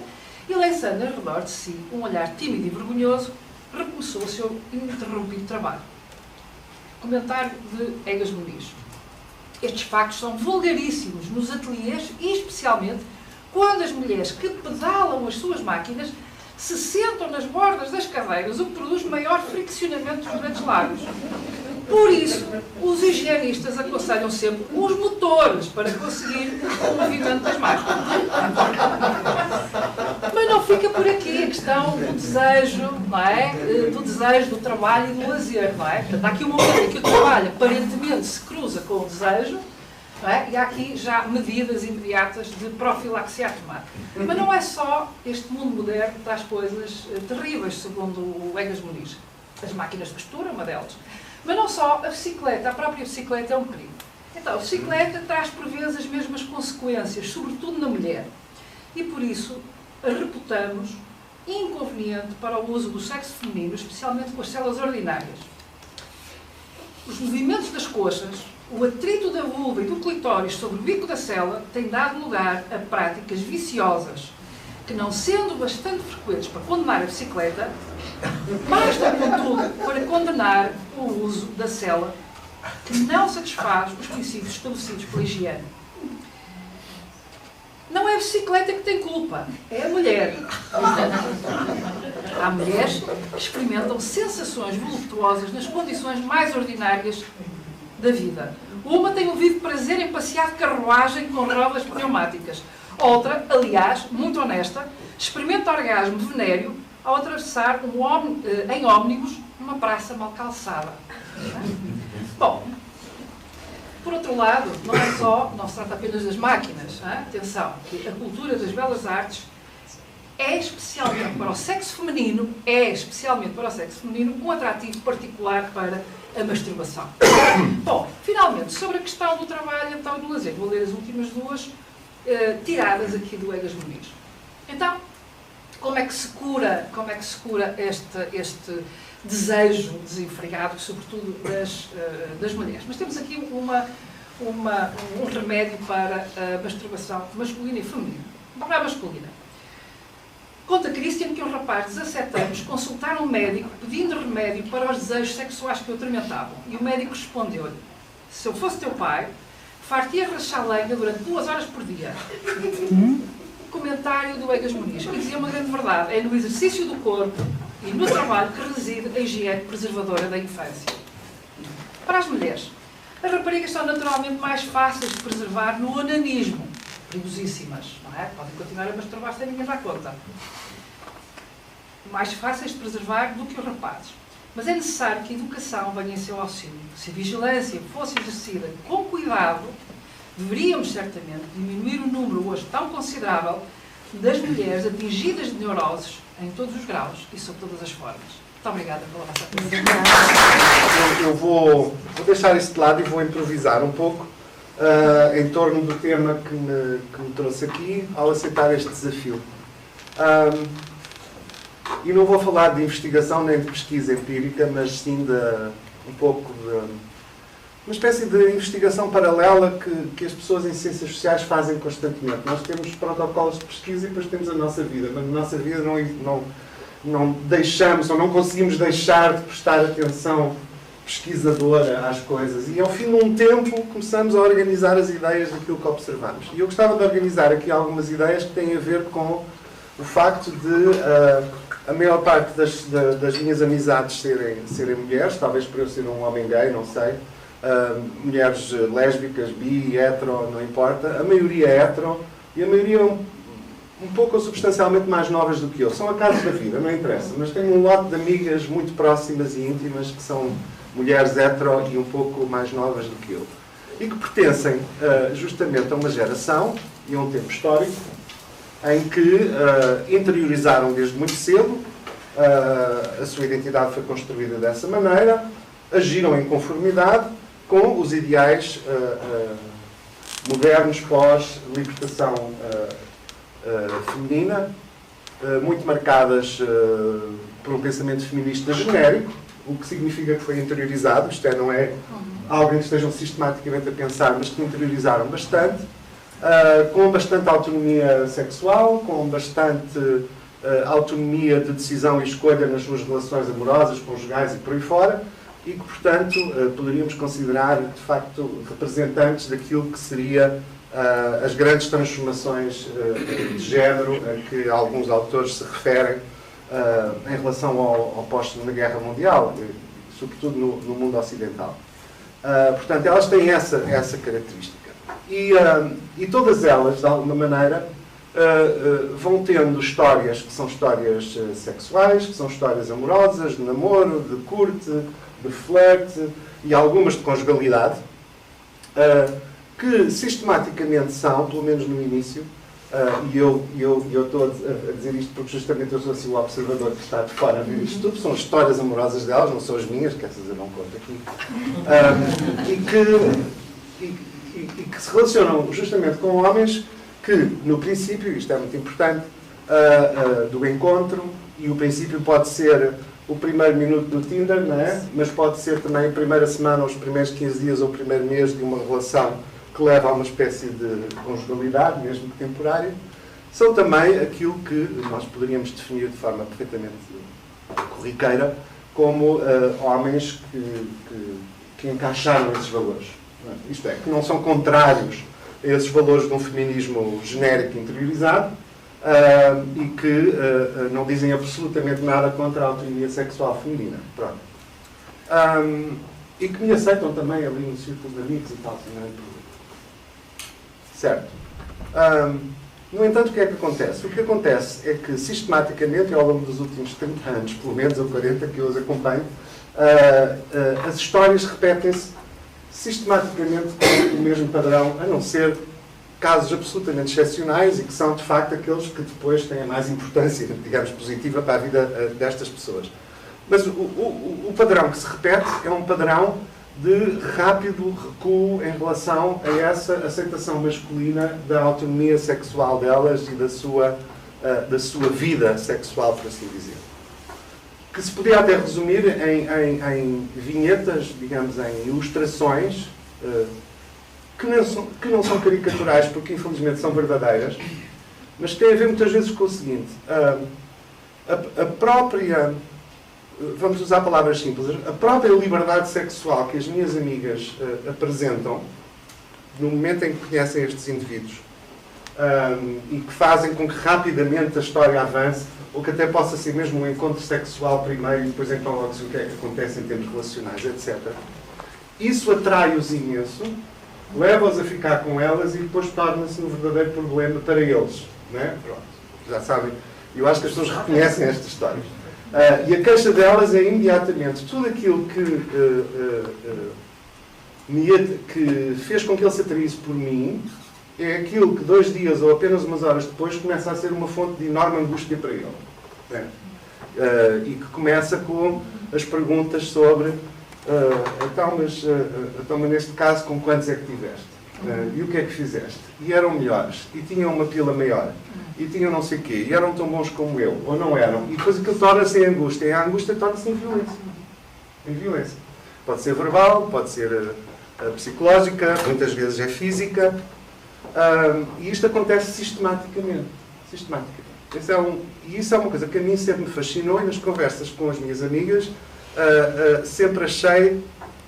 e, lançando ao redor de si um olhar tímido e vergonhoso, recomeçou o seu interrompido trabalho. Comentário de Egas Muniz. Estes factos são vulgaríssimos nos ateliês e, especialmente, quando as mulheres que pedalam as suas máquinas se sentam nas bordas das cadeiras, o que produz maior friccionamento dos grandes largos. Por isso, os higienistas aconselham sempre os motores para conseguir o movimento das máquinas. Mas não fica por aqui a questão do desejo, não é? Do desejo, do trabalho e do lazer, não é? Portanto, há aqui um momento em que o trabalho aparentemente se cruza com o desejo, não é? E há aqui já medidas imediatas de profilaxia a tomar. Mas não é só este mundo moderno que traz coisas terríveis, segundo o Egas Muniz. As máquinas de costura, uma delas. Mas não só, a bicicleta, a própria bicicleta é um perigo. Então, a bicicleta traz por vezes as mesmas consequências, sobretudo na mulher. E por isso a reputamos inconveniente para o uso do sexo feminino, especialmente com as celas ordinárias. Os movimentos das coxas, o atrito da vulva e do clitóris sobre o bico da cela têm dado lugar a práticas viciosas, que, não sendo bastante frequentes para condenar a bicicleta, basta, contudo, para condenar o uso da cela, que não satisfaz os princípios estabelecidos pela higiene. Não é a bicicleta que tem culpa, é a mulher. Há mulheres que experimentam sensações voluptuosas nas condições mais ordinárias da vida. Uma tem um vivo prazer em passear de carruagem com rodas pneumáticas. Outra, aliás, muito honesta, experimenta orgasmo venéreo ao atravessar em ómnibus uma praça mal calçada. Bom, por outro lado, não se trata apenas das máquinas. Hein? Atenção, que a cultura das belas artes é especialmente para o sexo feminino, um atrativo particular para a masturbação. Bom, finalmente, sobre a questão do trabalho então, e do lazer, vou ler as últimas duas tiradas aqui do Egas Muniz. Então, como é que se cura este desejo desenfreado, sobretudo das mulheres? Mas temos aqui um remédio para a masturbação masculina e feminina. Para a masculina. Conta Christian que um rapaz de 17 anos consultaram um médico pedindo remédio para os desejos sexuais que o atormentavam. E o médico respondeu-lhe: se eu fosse teu pai, far-te-ia rachar lenha durante 2 horas por dia. Comentário do Egas Muniz, que dizia uma grande verdade: é no exercício do corpo e no trabalho que reside a higiene preservadora da infância. Para as mulheres, as raparigas são naturalmente mais fáceis de preservar no onanismo. Perigosíssimas, não é? Podem continuar a masturbar-se sem ninguém dar conta. Mais fáceis de preservar do que os rapazes. Mas é necessário que a educação venha em seu auxílio. Se a vigilância fosse exercida com cuidado, deveríamos certamente diminuir o número hoje tão considerável das mulheres atingidas de neuroses em todos os graus e sob todas as formas. Muito obrigada pela vossa atenção. Eu vou deixar isso de lado e vou improvisar um pouco em torno do tema que me trouxe aqui ao aceitar este desafio. E não vou falar de investigação nem de pesquisa empírica, mas sim um pouco de uma espécie de investigação paralela que as pessoas em ciências sociais fazem constantemente. Nós temos protocolos de pesquisa e depois temos a nossa vida, mas na nossa vida não deixamos ou não conseguimos deixar de prestar atenção pesquisadora às coisas. E ao fim de um tempo começamos a organizar as ideias daquilo que observamos. E eu gostava de organizar aqui algumas ideias que têm a ver com o facto de a maior parte das minhas amizades serem mulheres, talvez por eu ser um homem gay, não sei. Mulheres lésbicas, bi, hetero, não importa. A maioria é hetero e a maioria um pouco ou substancialmente mais novas do que eu. São acasos da vida, não interessa. Mas tenho um lote de amigas muito próximas e íntimas que são mulheres hetero e um pouco mais novas do que eu. E que pertencem justamente a uma geração e a um tempo histórico em que interiorizaram desde muito cedo, a sua identidade foi construída dessa maneira, agiram em conformidade com os ideais modernos pós-libertação feminina, muito marcadas por um pensamento feminista genérico, o que significa que foi interiorizado, isto é, não é algo que estejam sistematicamente a pensar, mas que interiorizaram bastante, com bastante autonomia sexual, com bastante autonomia de decisão e escolha nas suas relações amorosas, conjugais e por aí fora, e que, portanto, poderíamos considerar, de facto, representantes daquilo que seria as grandes transformações de género a que alguns autores se referem em relação ao pós-Segunda Guerra Mundial, sobretudo no mundo ocidental. Portanto, elas têm essa característica. E todas elas, de alguma maneira, vão tendo histórias que são histórias sexuais, que são histórias amorosas, de namoro, de curte, de flerte e algumas de conjugalidade, que sistematicamente são, pelo menos no início, e eu estou a dizer isto porque justamente eu sou assim o observador que está de fora a ver isto tudo, são as histórias amorosas delas, não são as minhas, que essas eu não conto aqui, e que se relacionam justamente com homens que, no princípio, isto é muito importante, do encontro, e o princípio pode ser o primeiro minuto do Tinder, não é? Mas pode ser também a primeira semana, ou os primeiros 15 dias, ou o primeiro mês de uma relação que leva a uma espécie de conjugalidade, mesmo que temporária, são também aquilo que nós poderíamos definir de forma perfeitamente corriqueira como homens que encaixaram esses valores. Isto é, que não são contrários a esses valores de um feminismo genérico interiorizado e que não dizem absolutamente nada contra a autonomia sexual feminina. Pronto. E que me aceitam também ali no círculo de amigos e tal, também. Certo. No entanto, o que é que acontece? O que acontece é que, sistematicamente, ao longo dos últimos 30 anos, pelo menos, ou 40, que eu os acompanho, as histórias repetem-se sistematicamente com o mesmo padrão, a não ser casos absolutamente excepcionais e que são, de facto, aqueles que depois têm a mais importância, digamos, positiva para a vida destas pessoas. Mas o padrão que se repete é um padrão de rápido recuo em relação a essa aceitação masculina da autonomia sexual delas e da sua vida sexual, por assim dizer. Que se podia até resumir em vinhetas, digamos, em ilustrações, que não são caricaturais, porque infelizmente são verdadeiras, mas que têm a ver muitas vezes com o seguinte: a própria, vamos usar palavras simples, a própria liberdade sexual que as minhas amigas apresentam no momento em que conhecem estes indivíduos e que fazem com que rapidamente a história avance, ou que até possa ser mesmo um encontro sexual primeiro e depois então logo se o que é que acontece em termos relacionais, etc. Isso atrai-os imenso, leva-os a ficar com elas e depois torna-se um verdadeiro problema para eles. Não é? Pronto. Já sabem, eu acho que as pessoas reconhecem estas histórias. E a queixa delas é imediatamente tudo aquilo que fez com que ele se atraísse por mim é aquilo que 2 dias ou apenas umas horas depois começa a ser uma fonte de enorme angústia para ele. Né? E que começa com as perguntas sobre então, mas neste caso, com quantos é que tiveste? E o que é que fizeste? E eram melhores? E tinham uma pila maior? E tinham não sei o quê? E eram tão bons como eu? Ou não eram? E depois aquilo torna-se em angústia. E a angústia torna-se em violência. Em violência. Pode ser verbal, pode ser psicológica, muitas vezes é física. E isto acontece sistematicamente. E isso é uma coisa que a mim sempre me fascinou, e nas conversas com as minhas amigas sempre achei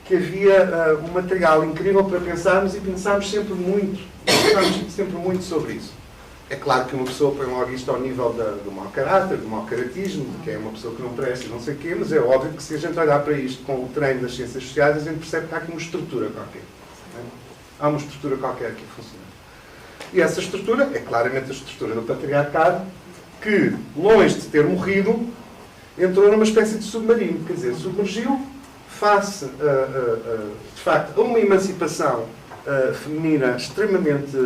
que havia um material incrível para pensarmos, e pensámos sempre muito sobre isso. É claro que uma pessoa põe logo isto ao nível do mau caráter, do mau caratismo, de que é uma pessoa que não presta e não sei o quê, mas é óbvio que se a gente olhar para isto com o treino das ciências sociais, a gente percebe que há aqui uma estrutura qualquer. Há uma estrutura qualquer aqui a funcionar. E essa estrutura é claramente a estrutura do patriarcado, que, longe de ter morrido, entrou numa espécie de submarino. Quer dizer, submergiu face, de facto, a uma emancipação feminina extremamente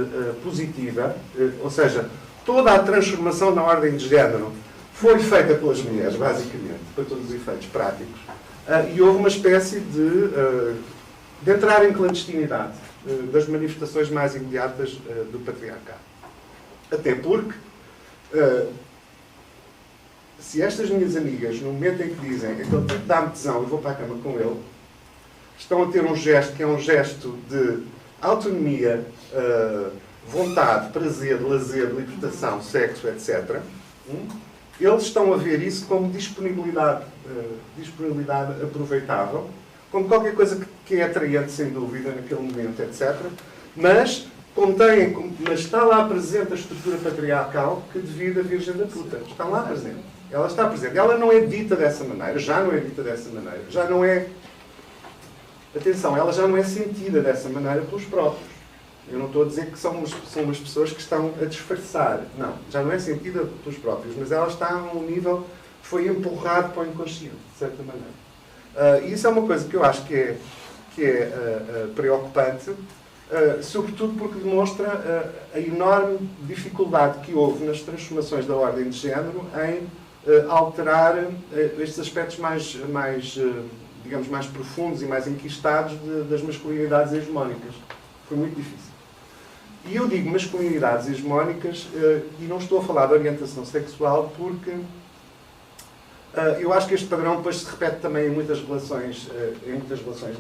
positiva, ou seja, toda a transformação na ordem de género foi feita pelas mulheres, basicamente, para todos os efeitos práticos. E houve uma espécie de entrar em clandestinidade das manifestações mais imediatas do patriarcado. Até porque Se estas minhas amigas, no momento em que dizem aquele tipo dá-me tesão, eu vou para a cama com ele, estão a ter um gesto que é um gesto de autonomia, vontade, prazer, lazer, libertação, sexo, etc., eles estão a ver isso como disponibilidade aproveitável, como qualquer coisa que é atraente, sem dúvida, naquele momento, etc., mas está lá presente a estrutura patriarcal que devia da Virgem da Puta. Está lá presente. Ela está presente. Ela não é dita dessa maneira. Já não é dita dessa maneira. Já não é... Atenção, ela já não é sentida dessa maneira pelos próprios. Eu não estou a dizer que são umas pessoas que estão a disfarçar. Não. Já não é sentida pelos próprios. Mas ela está a um nível que foi empurrado para o inconsciente, de certa maneira. E isso é uma coisa que eu acho que é preocupante, sobretudo porque demonstra a enorme dificuldade que houve nas transformações da ordem de género em alterar estes aspectos digamos, mais profundos e mais enquistados das masculinidades hegemónicas. Foi muito difícil. E eu digo masculinidades hegemónicas e não estou a falar de orientação sexual porque eu acho que este padrão depois se repete também em muitas relações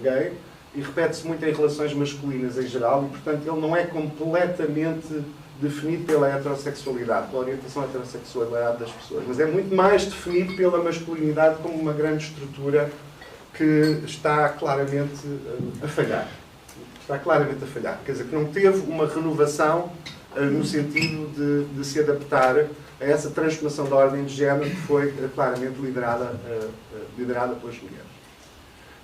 gay e repete-se muito em relações masculinas em geral e, portanto, ele não é completamente definido pela heterossexualidade, pela orientação heterossexualidade das pessoas, mas é muito mais definido pela masculinidade como uma grande estrutura que está claramente a falhar. Está claramente a falhar. Quer dizer, que não teve uma renovação no sentido de se adaptar a essa transformação da ordem de género que foi claramente liderada pelas mulheres.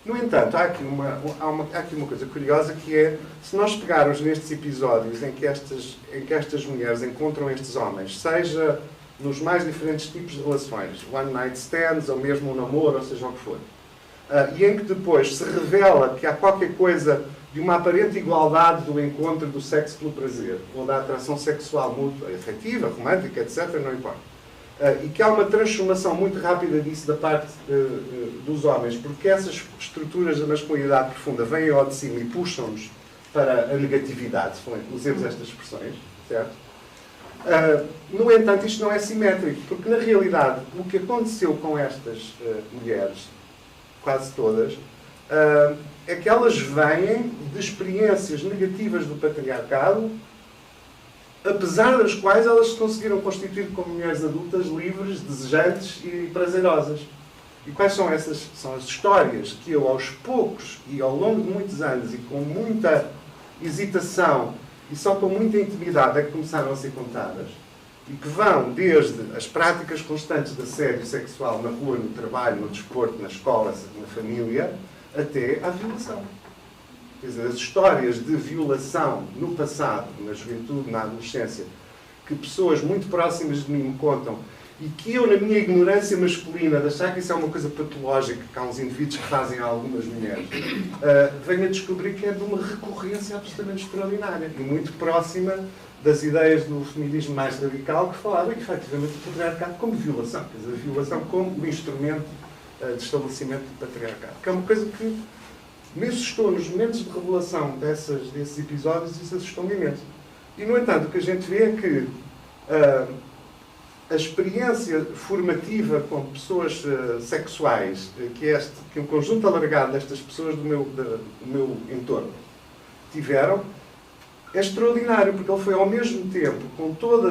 No entanto, há aqui uma coisa curiosa que é, se nós pegarmos nestes episódios em que estas mulheres encontram estes homens, seja nos mais diferentes tipos de relações, one night stands, ou mesmo um namoro, ou seja o que for, e em que depois se revela que há qualquer coisa de uma aparente igualdade do encontro do sexo pelo prazer, ou da atração sexual mútua, afetiva, romântica, etc., não importa. E que há uma transformação muito rápida disso da parte dos homens, porque essas estruturas da masculinidade profunda vêm ao de cima e puxam-nos para a negatividade, se usemos estas expressões, certo? No entanto, isto não é simétrico, porque na realidade o que aconteceu com estas mulheres, quase todas, é que elas vêm de experiências negativas do patriarcado, apesar das quais elas se conseguiram constituir como mulheres adultas livres, desejantes e prazerosas. E quais são essas? São as histórias que eu, aos poucos e ao longo de muitos anos e com muita hesitação e só com muita intimidade é que começaram a ser contadas e que vão desde as práticas constantes de assédio sexual na rua, no trabalho, no desporto, na escola, na família, até à violação. Quer dizer, as histórias de violação no passado, na juventude, na adolescência, que pessoas muito próximas de mim me contam e que eu, na minha ignorância masculina, de achar que isso é uma coisa patológica, que há uns indivíduos que fazem a algumas mulheres, venho a descobrir que é de uma recorrência absolutamente extraordinária e muito próxima das ideias do feminismo mais radical, que falava, efetivamente, do patriarcado como violação. Quer dizer, a violação como um instrumento de estabelecimento do patriarcado. Que é uma coisa que me assustou nos momentos de revelação desses episódios, isso assustou-me imenso. E, no entanto, o que a gente vê é que a experiência formativa com pessoas sexuais, que um conjunto alargado destas pessoas do meu entorno tiveram, é extraordinário, porque ele foi ao mesmo tempo, com todo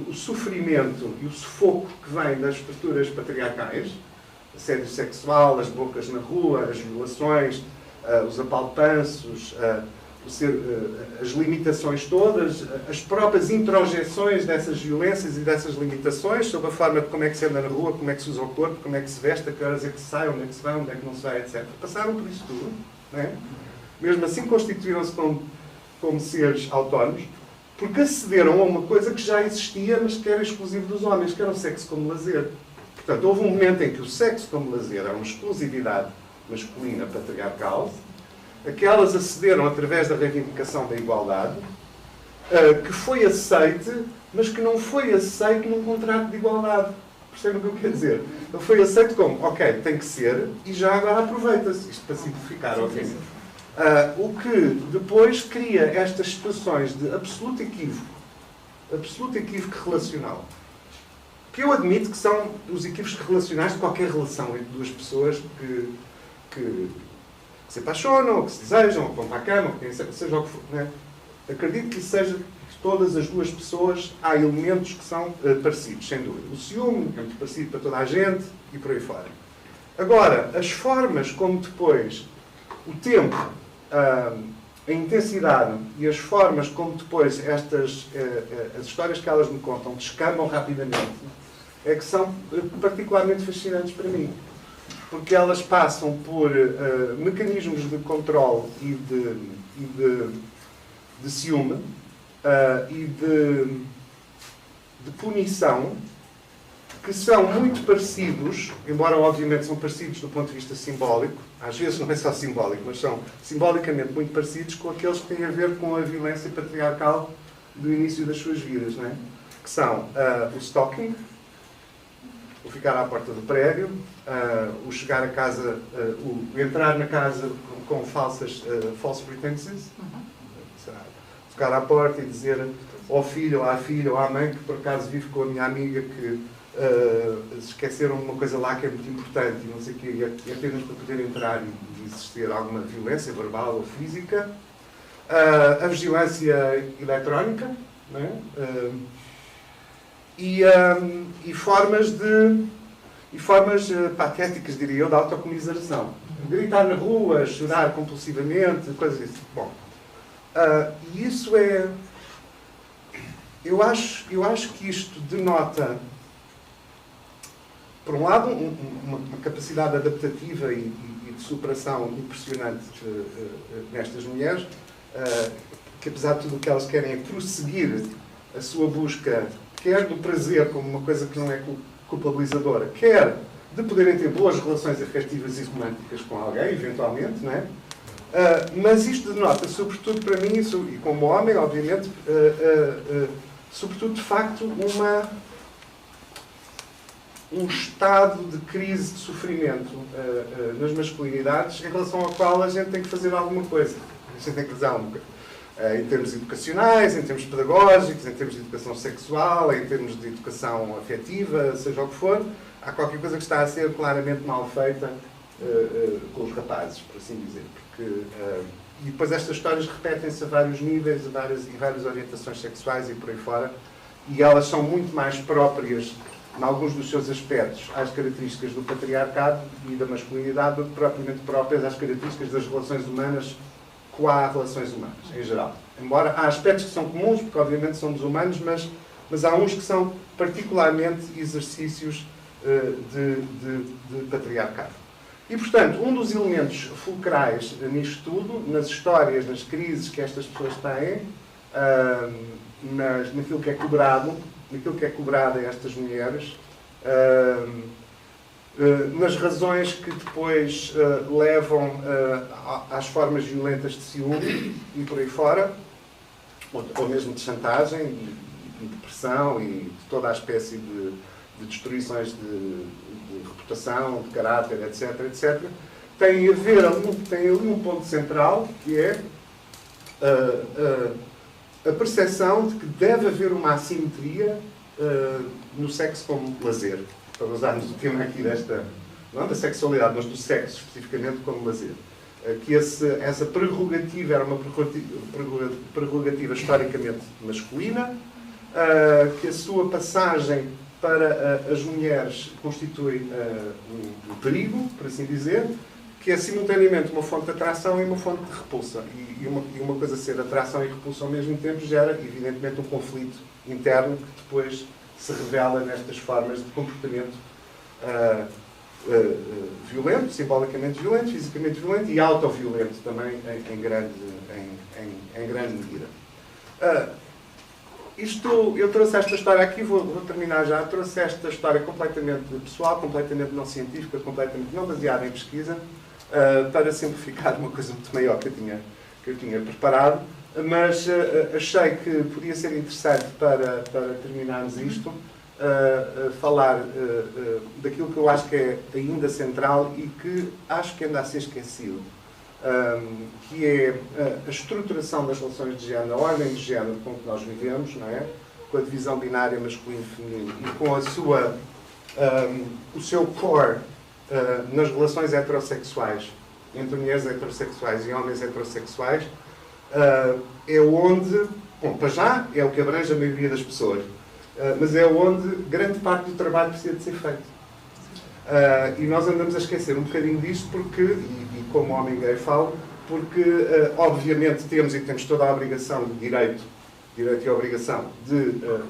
o sofrimento e o sufoco que vem das estruturas patriarcais, assédio sexual, as bocas na rua, as violações, os apalpanços, as limitações todas, as próprias introjeções dessas violências e dessas limitações, sobre a forma de como é que se anda na rua, como é que se usa o corpo, como é que se veste, a que horas é que se sai, onde é que se vai, onde é que não se vai, etc. Passaram por isso tudo, não é? Mesmo assim constituíram-se como seres autónomos, porque acederam a uma coisa que já existia, mas que era exclusivo dos homens, que era o sexo como lazer. Portanto, houve um momento em que o sexo como lazer era uma exclusividade masculina patriarcal, a que elas acederam através da reivindicação da igualdade, que foi aceite, mas que não foi aceite num contrato de igualdade. Percebem o que eu quero dizer? Ele foi aceito como, ok, tem que ser, e já agora aproveita-se. Isto para simplificar, ok? O que depois cria estas situações de absoluto equívoco absoluto equívoco relacional. Que eu admito que são os equívocos relacionais de qualquer relação entre duas pessoas que se apaixonam, ou que se desejam, ou que vão para a cama, ou que seja o que for. Não é? Acredito que seja que todas as duas pessoas há elementos que são parecidos, sem dúvida. O ciúme é muito parecido para toda a gente e por aí fora. Agora, as formas como depois o tempo, a intensidade e as formas como depois as histórias que elas me contam descambam rapidamente é que são particularmente fascinantes para mim. Porque elas passam por mecanismos de controle e de ciúme e de punição que são muito parecidos, embora obviamente são parecidos do ponto de vista simbólico, às vezes não é só simbólico, mas são simbolicamente muito parecidos com aqueles que têm a ver com a violência patriarcal do início das suas vidas, não é? Que são o stalking, o ficar à porta do prédio, o chegar a casa, o entrar na casa com false pretenses, tocar à porta e dizer ao filho, ou à filha, ou à mãe que por acaso vive com a minha amiga que esqueceram uma coisa lá que é muito importante e não sei o quê, e apenas para poder entrar e existir alguma violência verbal ou física. A vigilância eletrónica, não é? E formas patéticas, diria eu, de autocomiseração. Gritar na rua, chorar compulsivamente, coisas assim. Bom, e isso é... Eu acho que isto denota, por um lado, uma capacidade adaptativa e de superação impressionante nestas mulheres, que apesar de tudo o que elas querem é prosseguir a sua busca, quer do prazer como uma coisa que não é culpabilizadora, quer de poderem ter boas relações afetivas e românticas com alguém, eventualmente, não é? Mas isto denota, sobretudo para mim, e como homem, obviamente, sobretudo, de facto, um estado de crise de sofrimento nas masculinidades em relação ao qual a gente tem que fazer alguma coisa. A gente tem que fazer alguma coisa. Em termos educacionais, em termos pedagógicos, em termos de educação sexual, em termos de educação afetiva, seja o que for, há qualquer coisa que está a ser claramente mal feita com os rapazes, por assim dizer. E depois estas histórias repetem-se a vários níveis, e várias orientações sexuais e por aí fora, e elas são muito mais próprias, em alguns dos seus aspectos, às características do patriarcado e da masculinidade do que propriamente próprias às características das relações humanas com as relações humanas, em geral. Embora há aspectos que são comuns, porque obviamente somos humanos, mas há uns que são particularmente exercícios de patriarcado. E, portanto, um dos elementos fulcrais nisto tudo, nas histórias, nas crises que estas pessoas têm, naquilo que é cobrado a estas mulheres, nas razões que depois levam às formas violentas de ciúme e por aí fora, ou mesmo de chantagem e de pressão e de toda a espécie de destruições de reputação, de caráter, etc., etc., tem ali um ponto central, que é a percepção de que deve haver uma assimetria no sexo como lazer. Para usarmos o tema aqui não da sexualidade, mas do sexo, especificamente, como lazer. Que essa prerrogativa era uma prerrogativa historicamente masculina, que a sua passagem para as mulheres constitui um perigo, por assim dizer, que é simultaneamente uma fonte de atração e uma fonte de repulsa. E uma coisa ser atração e repulsa ao mesmo tempo gera, evidentemente, um conflito interno que depois se revela nestas formas de comportamento violento, simbolicamente violento, fisicamente violento e autoviolento também em grande medida. Eu trouxe esta história aqui, vou terminar já, trouxe esta história completamente pessoal, completamente não científica, completamente não baseada em pesquisa, para simplificar uma coisa muito maior que eu tinha preparado, mas achei que podia ser interessante para terminarmos isto, falar daquilo que eu acho que é ainda central e que acho que anda a ser esquecido, que é a estruturação das relações de género, a ordem de género com que nós vivemos, não é? com a divisão binária masculino-feminino e com a sua, o seu core nas relações heterossexuais, entre mulheres heterossexuais e homens heterossexuais, é onde, bom, para já, é o que abrange a maioria das pessoas, mas é onde grande parte do trabalho precisa de ser feito. E nós andamos a esquecer um bocadinho disto porque, e como homem gay falo, porque obviamente temos toda a obrigação de direito e a obrigação de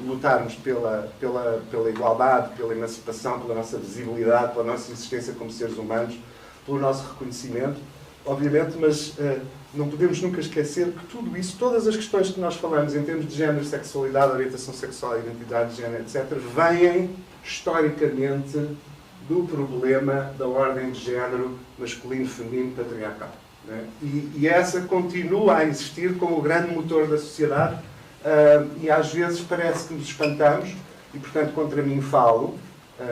lutarmos pela igualdade, pela emancipação, pela nossa visibilidade, pela nossa existência como seres humanos, pelo nosso reconhecimento, obviamente, mas não podemos nunca esquecer que tudo isso, todas as questões que nós falamos em termos de género, sexualidade, orientação sexual, identidade de género, etc., vêm historicamente do problema da ordem de género masculino, feminino, patriarcal. Né? E essa continua a existir como o grande motor da sociedade e às vezes parece que nos espantamos e, portanto, contra mim falo,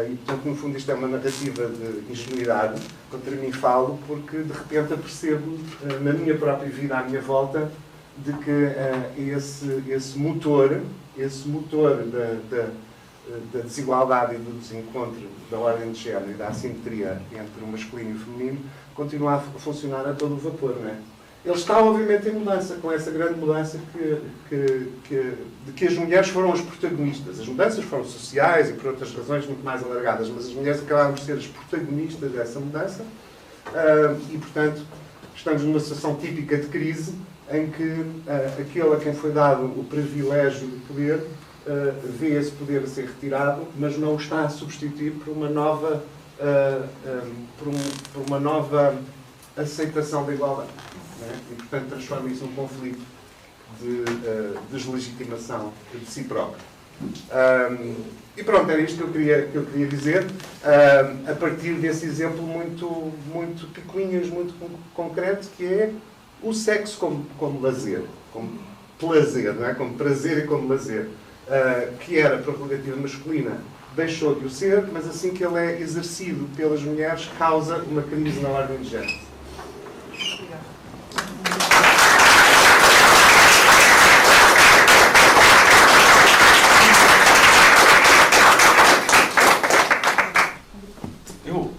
e, portanto, no fundo isto é uma narrativa de ingenuidade, contra mim falo porque, de repente, apercebo na minha própria vida, à minha volta, de que esse motor da desigualdade e do desencontro da ordem de género e da assimetria entre o masculino e o feminino continua a funcionar a todo o vapor, não é? Ele está, obviamente, em mudança, com essa grande mudança de que as mulheres foram as protagonistas. As mudanças foram sociais e por outras razões muito mais alargadas, mas as mulheres acabaram por ser as protagonistas dessa mudança e, portanto, estamos numa situação típica de crise em que aquele a quem foi dado o privilégio de poder vê esse poder a ser retirado, mas não o está a substituir por uma nova, por uma nova aceitação da igualdade. Né? E, portanto, transforma isso num conflito de deslegitimação de si próprio. E pronto, era isto que eu queria dizer, a partir desse exemplo muito picuinhas, muito concreto, que é o sexo como lazer, como prazer, não é? Como prazer e como lazer. Que era prerrogativa masculina, deixou de o ser, mas assim que ele é exercido pelas mulheres, causa uma crise na ordem de género.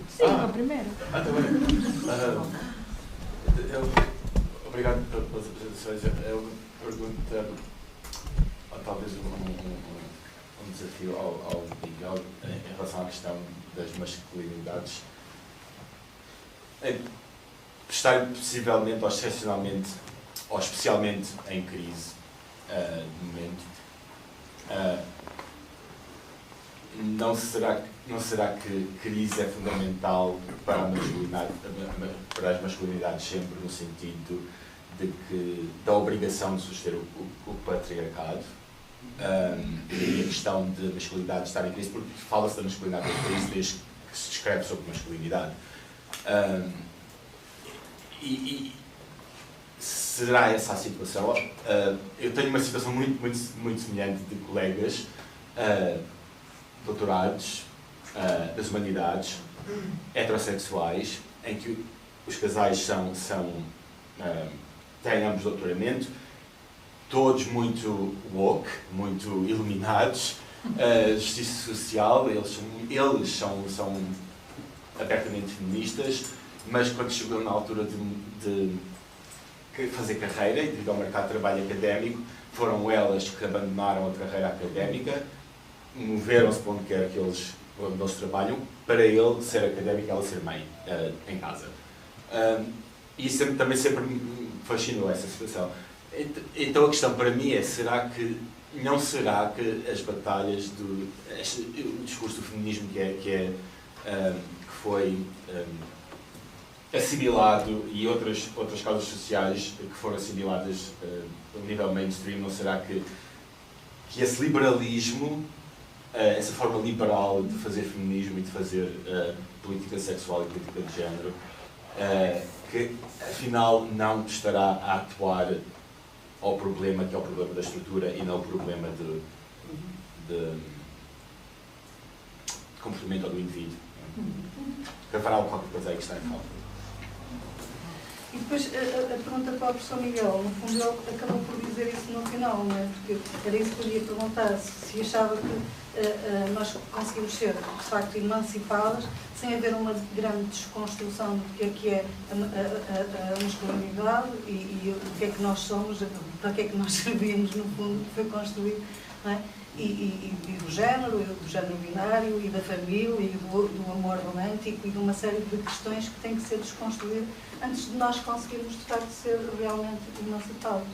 Sim, a primeira. Tá bem. Obrigado pelas apresentações. Eu pergunto, talvez um desafio ao Miguel em relação à questão das masculinidades. Estar possivelmente ou excepcionalmente ou especialmente em crise de momento, não será que crise é fundamental para as masculinidades sempre no sentido da obrigação de suster o patriarcado? E a questão de masculinidade estar em crise, porque fala-se da masculinidade em crise desde que se escreve sobre masculinidade. E será essa a situação? Eu tenho uma situação muito semelhante de colegas doutorados das humanidades, heterossexuais, em que os casais têm ambos doutoramento, todos muito woke, muito iluminados, justiça social, eles são abertamente feministas, mas quando chegou na altura de fazer carreira e devido ao mercado de trabalho académico, foram elas que abandonaram a carreira académica, moveram-se para onde quer que eles trabalham, para ele ser académico e ela ser mãe em casa. E isso também sempre me fascinou, essa situação. Então a questão para mim é, será que as batalhas o discurso do feminismo que foi assimilado e outras causas sociais que foram assimiladas a nível mainstream, não será que esse liberalismo, essa forma liberal de fazer feminismo e de fazer política sexual e política de género, que afinal não estará a atuar ao problema que é o problema da estrutura e não o problema de comportamento do indivíduo? Para falar qualquer coisa aí que está em falta. E Depois, a pergunta para o professor Miguel, no fundo ele acabou por dizer isso no final, não é? Porque era isso que eu ia perguntar, se achava que nós conseguimos ser, de facto, emancipadas, sem haver uma grande desconstrução do que é a masculinidade e o que é que nós somos, para que é que nós servimos, no fundo, que foi construído, não é? E do género binário, e da família, e do amor romântico, e de uma série de questões que têm que ser desconstruídas antes de nós conseguirmos, de facto, ser realmente emancipados.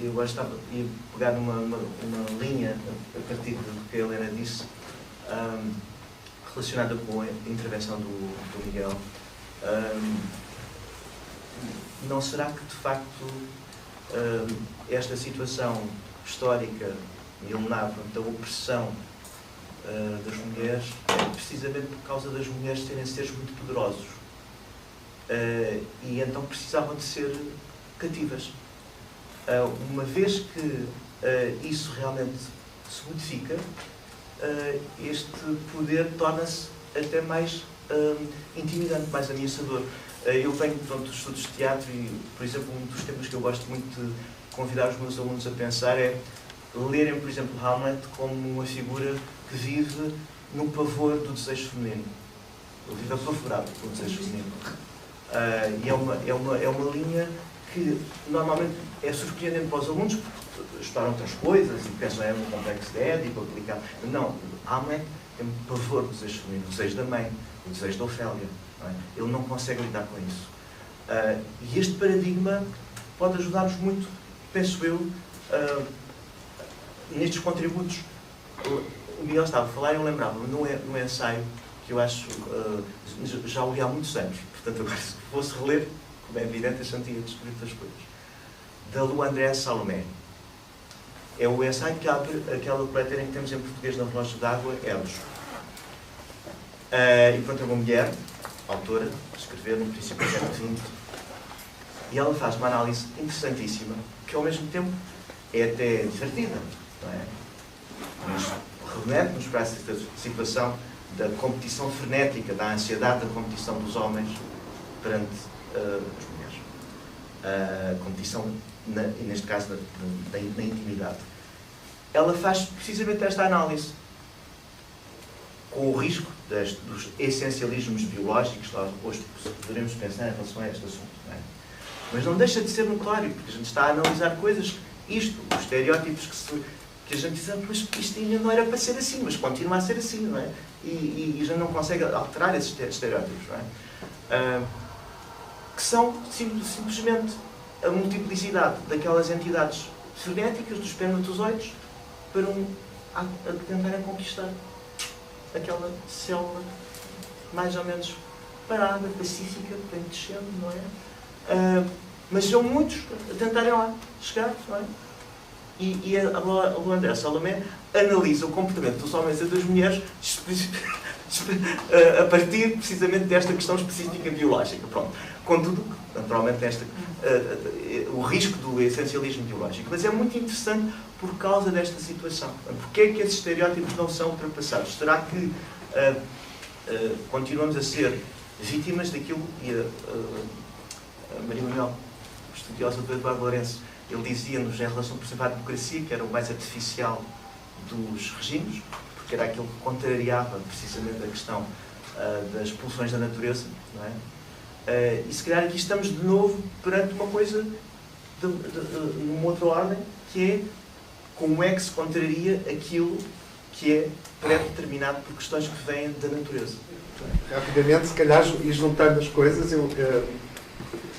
Eu gostava de pegar numa linha, a partir do que a Helena disse, relacionada com a intervenção do Miguel. Não será que, de facto, esta situação histórica e milenar da opressão das mulheres é precisamente por causa das mulheres serem seres muito poderosos e então precisavam de ser cativas. Uma vez que isso realmente se modifica, este poder torna-se até mais intimidante, mais ameaçador. Eu venho dos estudos de teatro e, por exemplo, um dos temas que eu gosto muito de convidar os meus alunos a pensar é lerem, por exemplo, Hamlet como uma figura que vive no pavor do desejo feminino. Ele vive apavorado pelo desejo feminino. E é uma linha que normalmente é surpreendente para os alunos, porque estudam outras coisas e pensam é um complexo de Édipo, aplicado. Não, Hamlet tem um pavor do desejo feminino, o desejo da mãe, o desejo da Ofélia. Não é? Ele não consegue lidar com isso. E este paradigma pode ajudar-nos muito, penso eu, nestes contributos. O Miguel estava a falar e eu lembrava-me num ensaio que eu acho, já o li há muitos anos, portanto agora se fosse reler, como é evidente, a gente ia descobrir muitas coisas, da Lu Andréa Salomé. É o ensaio que aquela coletânea que temos em português na Relógio d'Água, Eros. E pronto, é uma mulher, autora, escreveu no princípio do século XX, e ela faz uma análise interessantíssima, que ao mesmo tempo é até divertida, não é? Mas remete-nos para essa situação da competição frenética, da ansiedade da competição dos homens perante as mulheres. A competição, neste caso, da intimidade. Ela faz precisamente esta análise, com o risco dos essencialismos biológicos, nós hoje poderemos pensar em relação a este assunto. Não é? Mas não deixa de ser notório, porque a gente está a analisar coisas, os estereótipos que a gente diz, mas isto ainda não era para ser assim, mas continua a ser assim, não é? E a gente não consegue alterar esses estereótipos, não é? Que são simplesmente a multiplicidade daquelas entidades frenéticas dos espermatozoides para a tentarem conquistar aquela célula mais ou menos parada, pacífica, bem descendo, não é? Mas são muitos a tentarem lá chegar, não é? E a Lu Andréa Salomé analisa o comportamento dos homens e das mulheres a partir precisamente desta questão específica biológica. Pronto. Contudo, naturalmente, o risco do essencialismo biológico. Mas é muito interessante por causa desta situação. Porquê é que esses estereótipos não são ultrapassados? Será que continuamos a ser vítimas daquilo que a Maria Manuel, estudiosa do Eduardo Lourenço, ele dizia-nos em relação, por exemplo, à democracia, que era o mais artificial dos regimes, porque era aquilo que contrariava precisamente a questão das pulsões da natureza, não é? E se calhar aqui estamos de novo perante uma coisa numa outra ordem, que é como é que se contraria aquilo que é pré-determinado por questões que vêm da natureza. Rapidamente, se calhar, ir juntando as coisas,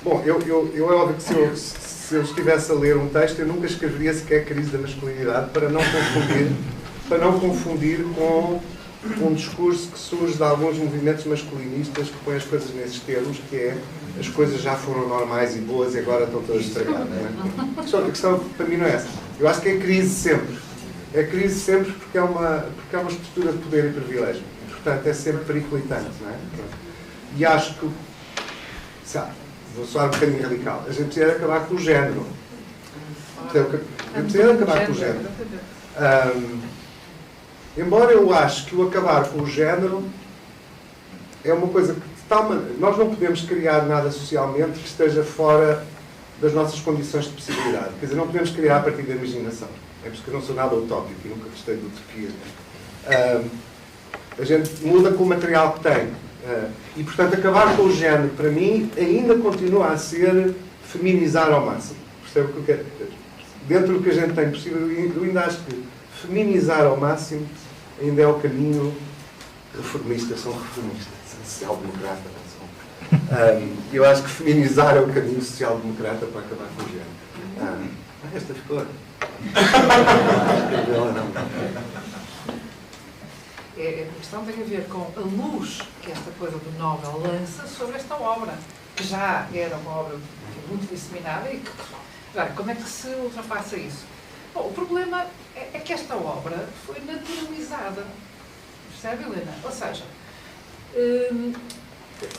bom, eu é óbvio que se eu estivesse a ler um texto, eu nunca escreveria sequer crise da masculinidade para não confundir com um discurso que surge de alguns movimentos masculinistas que põem as coisas nesses termos, que é as coisas já foram normais e boas e agora estão todas estragadas. Não é? A questão para mim não é essa. Eu acho que é crise sempre. É crise sempre porque é uma estrutura de poder e privilégio. E, portanto, é sempre periclitante. Não é? E acho que, sabe, vou soar um bocadinho radical, a gente precisa acabar com o género. Precisa acabar com o género. Embora eu ache que o acabar com o género é uma coisa que nós não podemos criar nada socialmente que esteja fora das nossas condições de possibilidade. Quer dizer, não podemos criar a partir da imaginação. É porque eu não sou nada utópico e nunca gostei de utopia. A gente muda com o material que tem. E, portanto, acabar com o género, para mim, ainda continua a ser feminizar ao máximo. Percebe o que eu quero dizer? Dentro do que a gente tem possível, eu ainda acho que feminizar ao máximo ainda é o caminho reformista. Sou reformista, sou social-democrata. Eu acho que feminizar é o caminho social-democrata para acabar com o género. Esta ficou. A questão tem a ver com a luz que esta coisa do Nobel lança sobre esta obra, que já era uma obra muito disseminada e que, como é que se ultrapassa isso? Bom, o problema é que esta obra foi naturalizada. Percebe, Helena? Ou seja,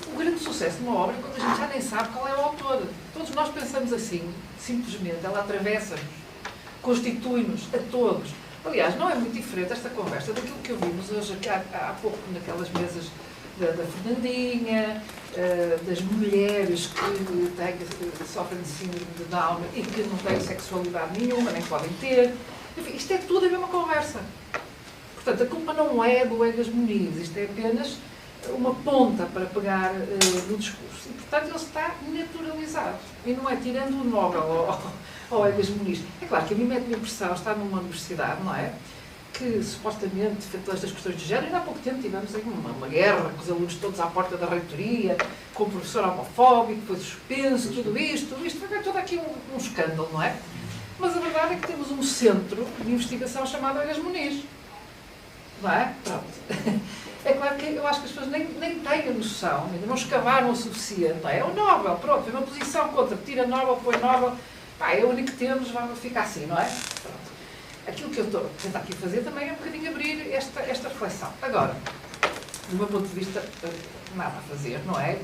o grande sucesso de uma obra é quando a gente já nem sabe qual é o autor. Todos nós pensamos assim, simplesmente, ela atravessa-nos, constitui-nos a todos. Aliás, não é muito diferente esta conversa daquilo que ouvimos hoje há pouco naquelas mesas da Fernandinha, das mulheres que sofrem de síndrome de Down e que não têm sexualidade nenhuma, nem podem ter. Enfim, isto é tudo a mesma conversa. Portanto, a culpa não é do Egas Muniz, isto é apenas uma ponta para pegar no discurso. E, portanto, ele está naturalizado. E não é tirando o Nobel ao Egas Muniz. É claro que a mim mete-me a impressão, está numa universidade, não é? Que supostamente, feito estas questões de género, ainda há pouco tempo tivemos aí uma guerra com os alunos todos à porta da reitoria, com o professor homofóbico, foi suspenso, tudo isto foi todo aqui um escândalo, não é? Mas a verdade é que temos um centro de investigação chamado Egas Muniz. Não é? Pronto. É claro que eu acho que as pessoas nem têm a noção, ainda não escavaram o suficiente. Não é? É o Nobel, pronto, é uma posição contra, tira Nobel, põe Nobel, é o único que temos, vamos ficar assim, não é? Pronto. Aquilo que eu estou a tentar aqui fazer também é um bocadinho abrir esta reflexão. Agora, do meu ponto de vista, nada a fazer, não é?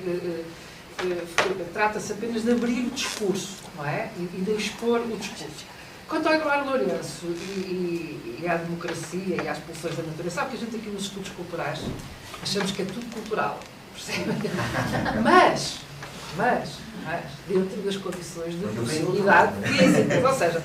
Trata-se apenas de abrir o discurso, não é? E de expor o discurso. Quanto ao Eduardo Lourenço e à democracia e às pulsões da natureza, sabe que a gente aqui nos estudos culturais achamos que é tudo cultural, percebe? Mas, dentro das condições de possibilidade física, ou seja,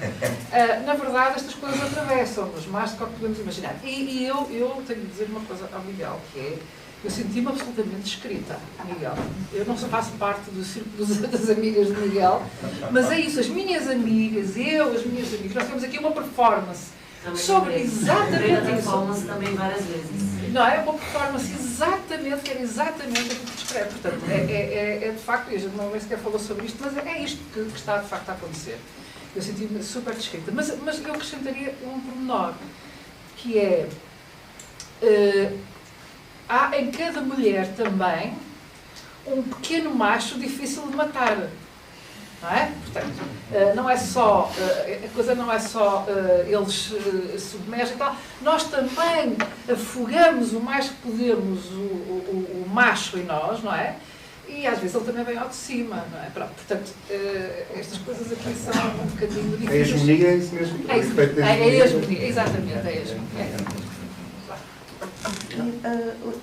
na verdade estas coisas atravessam-nos mais do que podemos imaginar. E eu tenho de dizer uma coisa ao Miguel, que é, eu senti-me absolutamente descrita, Miguel. Eu não faço parte do círculo das amigas de Miguel, mas é isso, as minhas amigas, as minhas amigas, nós temos aqui uma performance sobre exatamente isso. Performance também várias vezes. Não, é uma performance exatamente, que era exatamente aquilo que descreve. Portanto, é de facto, e a gente não sequer falou sobre isto, mas é isto que está de facto a acontecer. Eu senti-me super descrita. Mas eu acrescentaria um pormenor, que é... há em cada mulher também um pequeno macho difícil de matar. Não é? Portanto, não é só, a coisa não é só eles submergem e tal, nós também afogamos o mais que podemos o macho em nós, não é? E às vezes ele também vem ao de cima, não é? Pronto, portanto, estas coisas aqui são um bocadinho difíceis. A hegemonia é isso mesmo? É isso, é a hegemonia, exatamente, é a hegemonia.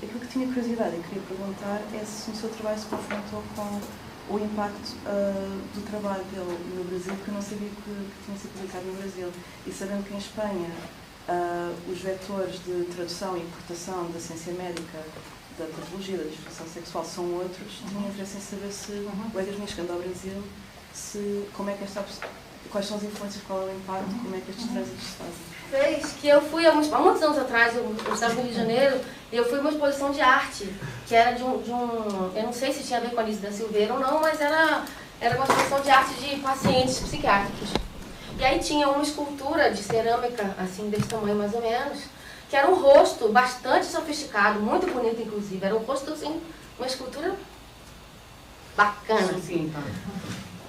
Aquilo que tinha curiosidade e queria perguntar é se o seu trabalho se confrontou com o impacto do trabalho dele no Brasil, porque eu não sabia que tinha sido publicado no Brasil. E sabendo que em Espanha os vetores de tradução e importação da ciência médica, da patologia, da disfunção sexual são outros, tinha interesse em saber se o Egas Muniz, chegando ao Brasil, como é que quais são as influências, qual é o impacto, como é que estes trânsitos se fazem. Fez que eu fui há muitos anos atrás, eu estava no Rio de Janeiro, e eu fui a uma exposição de arte, que era de um eu não sei se tinha a ver com a Alice da Silveira ou não, mas era uma exposição de arte de pacientes psiquiátricos. E aí tinha uma escultura de cerâmica, assim, desse tamanho mais ou menos, que era um rosto bastante sofisticado, muito bonito inclusive, era um rosto assim, uma escultura bacana. Sim.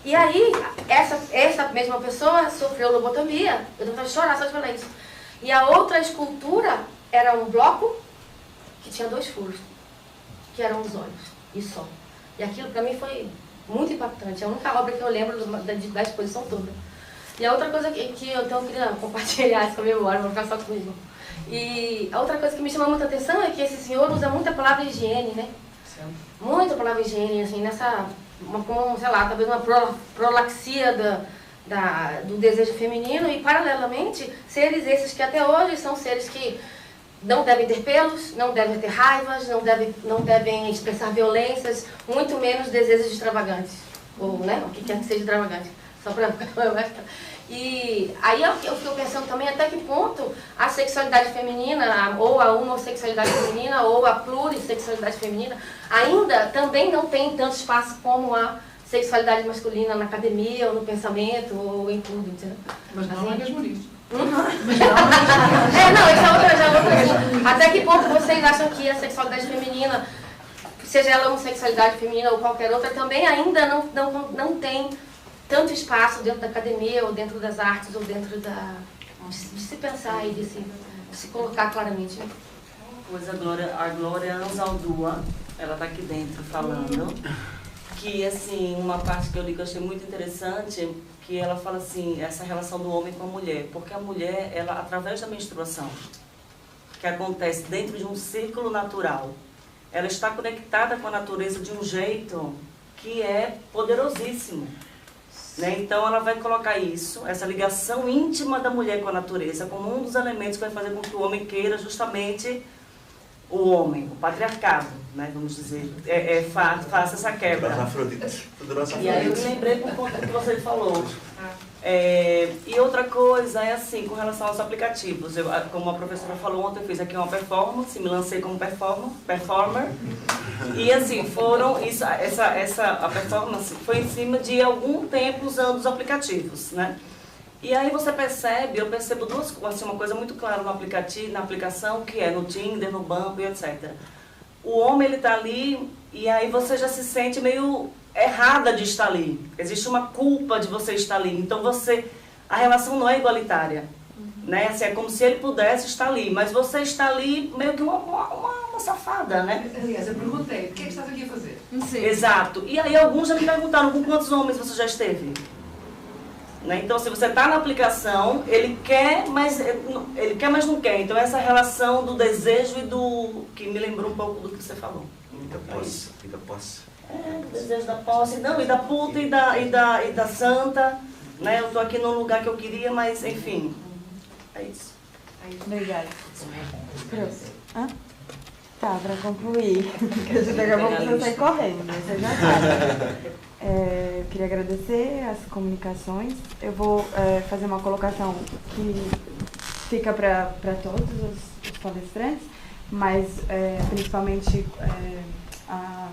E aí, essa mesma pessoa sofreu lobotomia, eu não estava chorando só de falar isso. E a outra escultura era um bloco que tinha 2 furos, que eram os olhos, e só. E aquilo para mim foi muito impactante, é a única obra que eu lembro da exposição toda. E a outra coisa que eu queria compartilhar essa memória, vou ficar só comigo. E a outra coisa que me chamou muita atenção é que esse senhor usa muito a palavra higiene, né? Muito a palavra higiene, assim, nessa, sei lá, talvez uma prolaxia do desejo feminino e, paralelamente, seres esses que até hoje são seres que não devem ter pelos, não devem ter raivas, não devem expressar violências, muito menos desejos extravagantes, ou, né, o que quer que seja extravagante, só para... E aí eu fico pensando também até que ponto a sexualidade feminina, ou a homossexualidade feminina, ou a plurissexualidade feminina, ainda também não tem tanto espaço como a sexualidade masculina na academia, ou no pensamento, ou em tudo, entendeu? Mas não é mesmo nisso. Não, essa outra. Até que ponto vocês acham que a sexualidade feminina, seja ela homossexualidade feminina ou qualquer outra, também ainda não tem tanto espaço dentro da academia, ou dentro das artes, ou dentro de se pensar e de se colocar claramente? Pois a Glória Anzaldúa, ela está aqui dentro falando, que assim, uma parte que eu li que eu achei muito interessante, que ela fala assim, essa relação do homem com a mulher, porque a mulher, ela, através da menstruação, que acontece dentro de um círculo natural, ela está conectada com a natureza de um jeito que é poderosíssimo. Né? Então ela vai colocar isso, essa ligação íntima da mulher com a natureza, como um dos elementos que vai fazer com que o homem queira justamente o homem, o patriarcado, né? Vamos dizer, faça essa quebra. E aí eu me lembrei por conta do que você falou. E outra coisa é assim, com relação aos aplicativos. Como a professora falou ontem, eu fiz aqui uma performance, me lancei como performer. E assim, a performance foi em cima de algum tempo usando os aplicativos, né? E aí você percebe, eu percebo uma coisa muito clara no aplicativo, na aplicação, que é no Tinder, no Bumble, etc. O homem, ele tá ali, e aí você já se sente meio errada de estar ali. Existe uma culpa de você estar ali. Então a relação não é igualitária. Né? Assim, é como se ele pudesse estar ali, mas você está ali meio que uma safada, né? Aliás, eu perguntei, o que é que estás aqui a fazer? Sim. Exato. E aí alguns já me perguntaram com quantos homens você já esteve. Né? Então, se você está na aplicação, ele quer, mas não quer. Então, essa relação do desejo e do... que me lembrou um pouco do que você falou. Muita posse, muita posse. O desejo da posse, não, e da puta e da santa. Né? Eu estou aqui num lugar que eu queria, mas, enfim... É isso. Obrigada. Tá, para concluir, porque a gente daqui a pouco você sai correndo, você já sabe. Queria agradecer as comunicações. Eu vou fazer uma colocação que fica para todos os palestrantes, mas principalmente a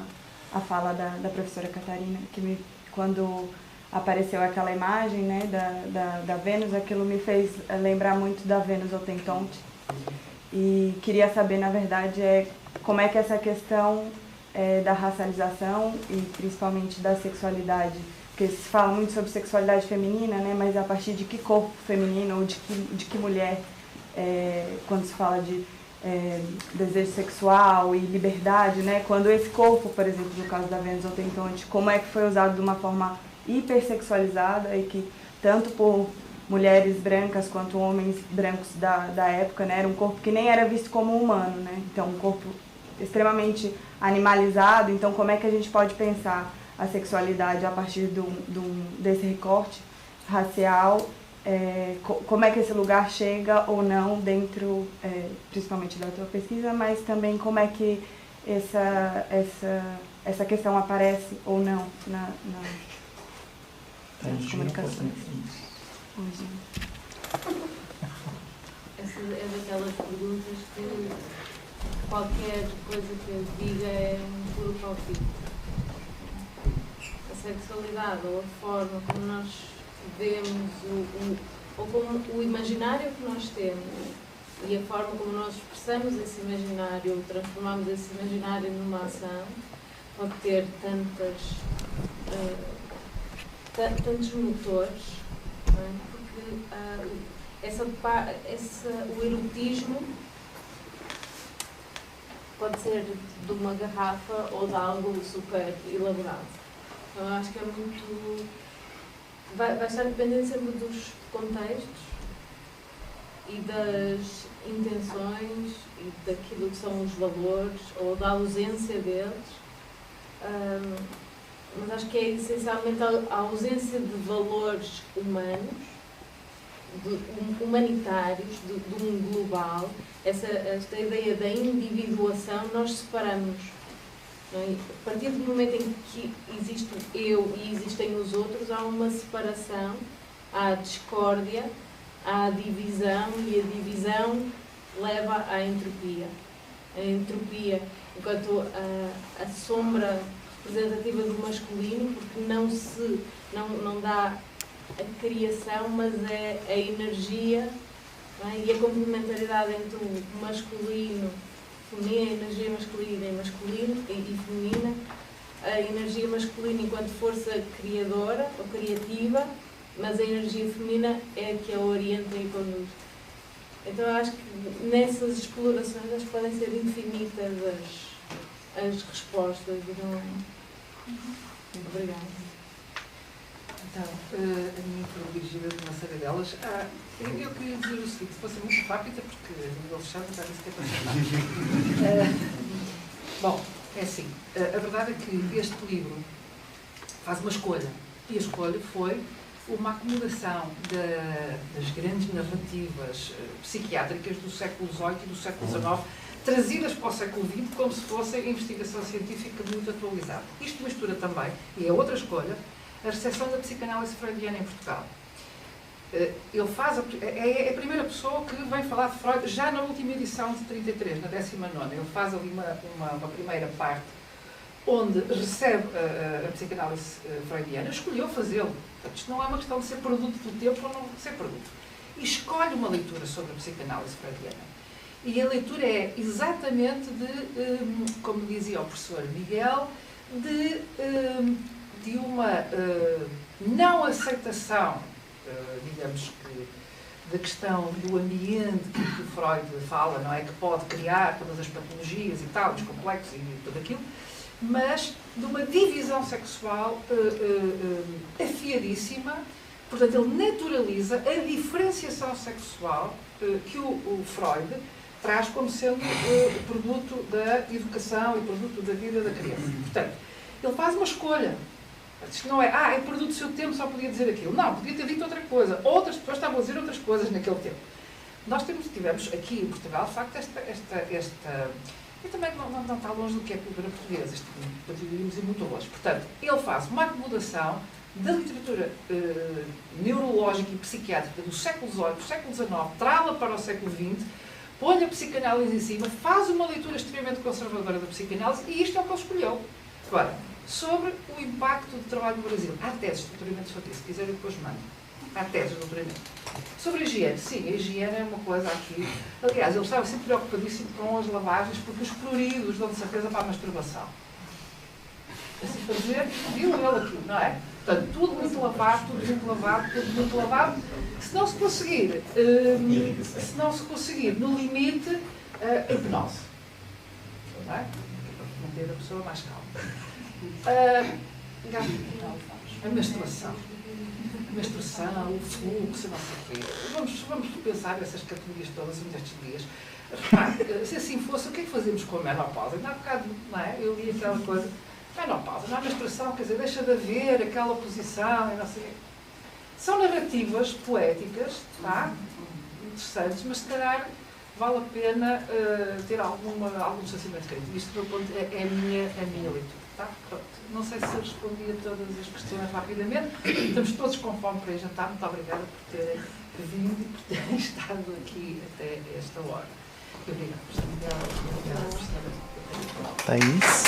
fala da professora Catarina, que quando apareceu aquela imagem, né, da Vênus, aquilo me fez lembrar muito da Vênus Hottentote. E queria saber, na verdade, como é que essa questão da racialização e principalmente da sexualidade, porque se fala muito sobre sexualidade feminina, né, mas a partir de que corpo feminino ou de que mulher, quando se fala de desejo sexual e liberdade, né, quando esse corpo, por exemplo, no caso da Vênus Hottentote, como é que foi usado de uma forma hipersexualizada e que tanto por mulheres brancas quanto homens brancos da época, né, era um corpo que nem era visto como humano, né, então um corpo extremamente animalizado. Então como é que a gente pode pensar a sexualidade a partir desse recorte racial, como é que esse lugar chega ou não dentro, principalmente da tua pesquisa, mas também como é que essa questão aparece ou não nas comunicações. Essa é daquelas perguntas que qualquer coisa que eu diga é um puro palpite. A sexualidade ou a forma como nós vemos ou como o imaginário que nós temos e a forma como nós expressamos esse imaginário ou transformamos esse imaginário numa ação pode ter tantos motores, não é? Porque o erotismo pode ser de uma garrafa ou de algo super elaborado. Então, eu acho que é muito... Vai estar dependendo sempre dos contextos e das intenções e daquilo que são os valores ou da ausência deles mas acho que é essencialmente a ausência de valores humanos, humanitários, de um global. Esta ideia da individuação nós separamos. Não é? A partir do momento em que existe o eu e existem os outros, há uma separação, há discórdia, há divisão, e a divisão leva à entropia. A entropia, enquanto a sombra representativa do masculino, porque não dá a criação, mas é a energia, não é? E a complementaridade entre o masculino, feminino, a energia masculina e feminina, a energia masculina enquanto força criadora ou criativa, mas a energia feminina é a que a orienta e conduz. Então eu acho que nessas explorações acho que podem ser infinitas as respostas. Obrigada. Então, a minha foi dirigida de uma série delas. Eu queria dizer o seguinte, vou ser muito rápida, porque a nível fechado já disse que é para ser bom, é assim, a verdade é que este livro faz uma escolha, e a escolha foi uma acomodação das grandes narrativas psiquiátricas do século XVIII e do século XIX, trazidas para o século XX como se fosse investigação científica muito atualizada. Isto mistura também, e é outra escolha, a recepção da psicanálise freudiana em Portugal. Ele faz é a primeira pessoa que vem falar de Freud já na última edição de 33, na 19ª. Ele faz ali uma primeira parte onde recebe a psicanálise freudiana, escolheu fazê-lo. Isto não é uma questão de ser produto do tempo ou não ser produto. E escolhe uma leitura sobre a psicanálise freudiana. E a leitura é exatamente como dizia o professor Miguel, de uma não aceitação, digamos que, da questão do ambiente que Freud fala, não é? Que pode criar todas as patologias e tal, os complexos e tudo aquilo, mas de uma divisão sexual afiadíssima. Portanto, ele naturaliza a diferenciação sexual que o Freud traz como sendo produto da educação e produto da vida da criança. Portanto, ele faz uma escolha. Isto não é, é produto do seu tempo, só podia dizer aquilo. Não, podia ter dito outra coisa. Outras pessoas estavam a dizer outras coisas naquele tempo. Nós tivemos aqui em Portugal, de facto, e também não está longe do que é a cultura portuguesa. Isto poderíamos ir muito longe. Portanto, ele faz uma acomodação da literatura neurológica e psiquiátrica do século XVIII, do século XIX, trá-la para o século XX, põe a psicanálise em cima, faz uma leitura extremamente conservadora da psicanálise, e isto é o que ele escolheu. Agora, sobre o impacto do trabalho no Brasil. Há teses de doutoramento sobre isso, se quiserem depois mando. Há teses de doutoramento. Sobre a higiene, sim, a higiene é uma coisa aqui. Aliás, ele estava sempre preocupadíssimo com as lavagens, porque os cloridos dão de certeza para a masturbação. Assim fazer, viu ele aqui, não é? Portanto, tudo muito lavado, tudo muito lavado, tudo muito lavado. Se não se conseguir, no limite, a hipnose. Não é? Para manter a pessoa mais calma. A menstruação, o fluxo, não sei o quê. Vamos pensar nessas categorias todas nestes dias. Se assim fosse, o que é que fazemos com a menopausa? Ainda há bocado, não é? Eu li aquela coisa, menopausa, não há menstruação, quer dizer, deixa de haver aquela posição, e não sei. São narrativas poéticas, interessantes, mas se calhar vale a pena ter algum sentimento crítico. Isto, do meu ponto, é a minha leitura. Tá? Não sei se respondi a todas as questões rapidamente. Estamos todos com fome para ir jantar. Muito obrigada por terem vindo e por terem estado aqui até esta hora. Obrigada por estarem. Thaís?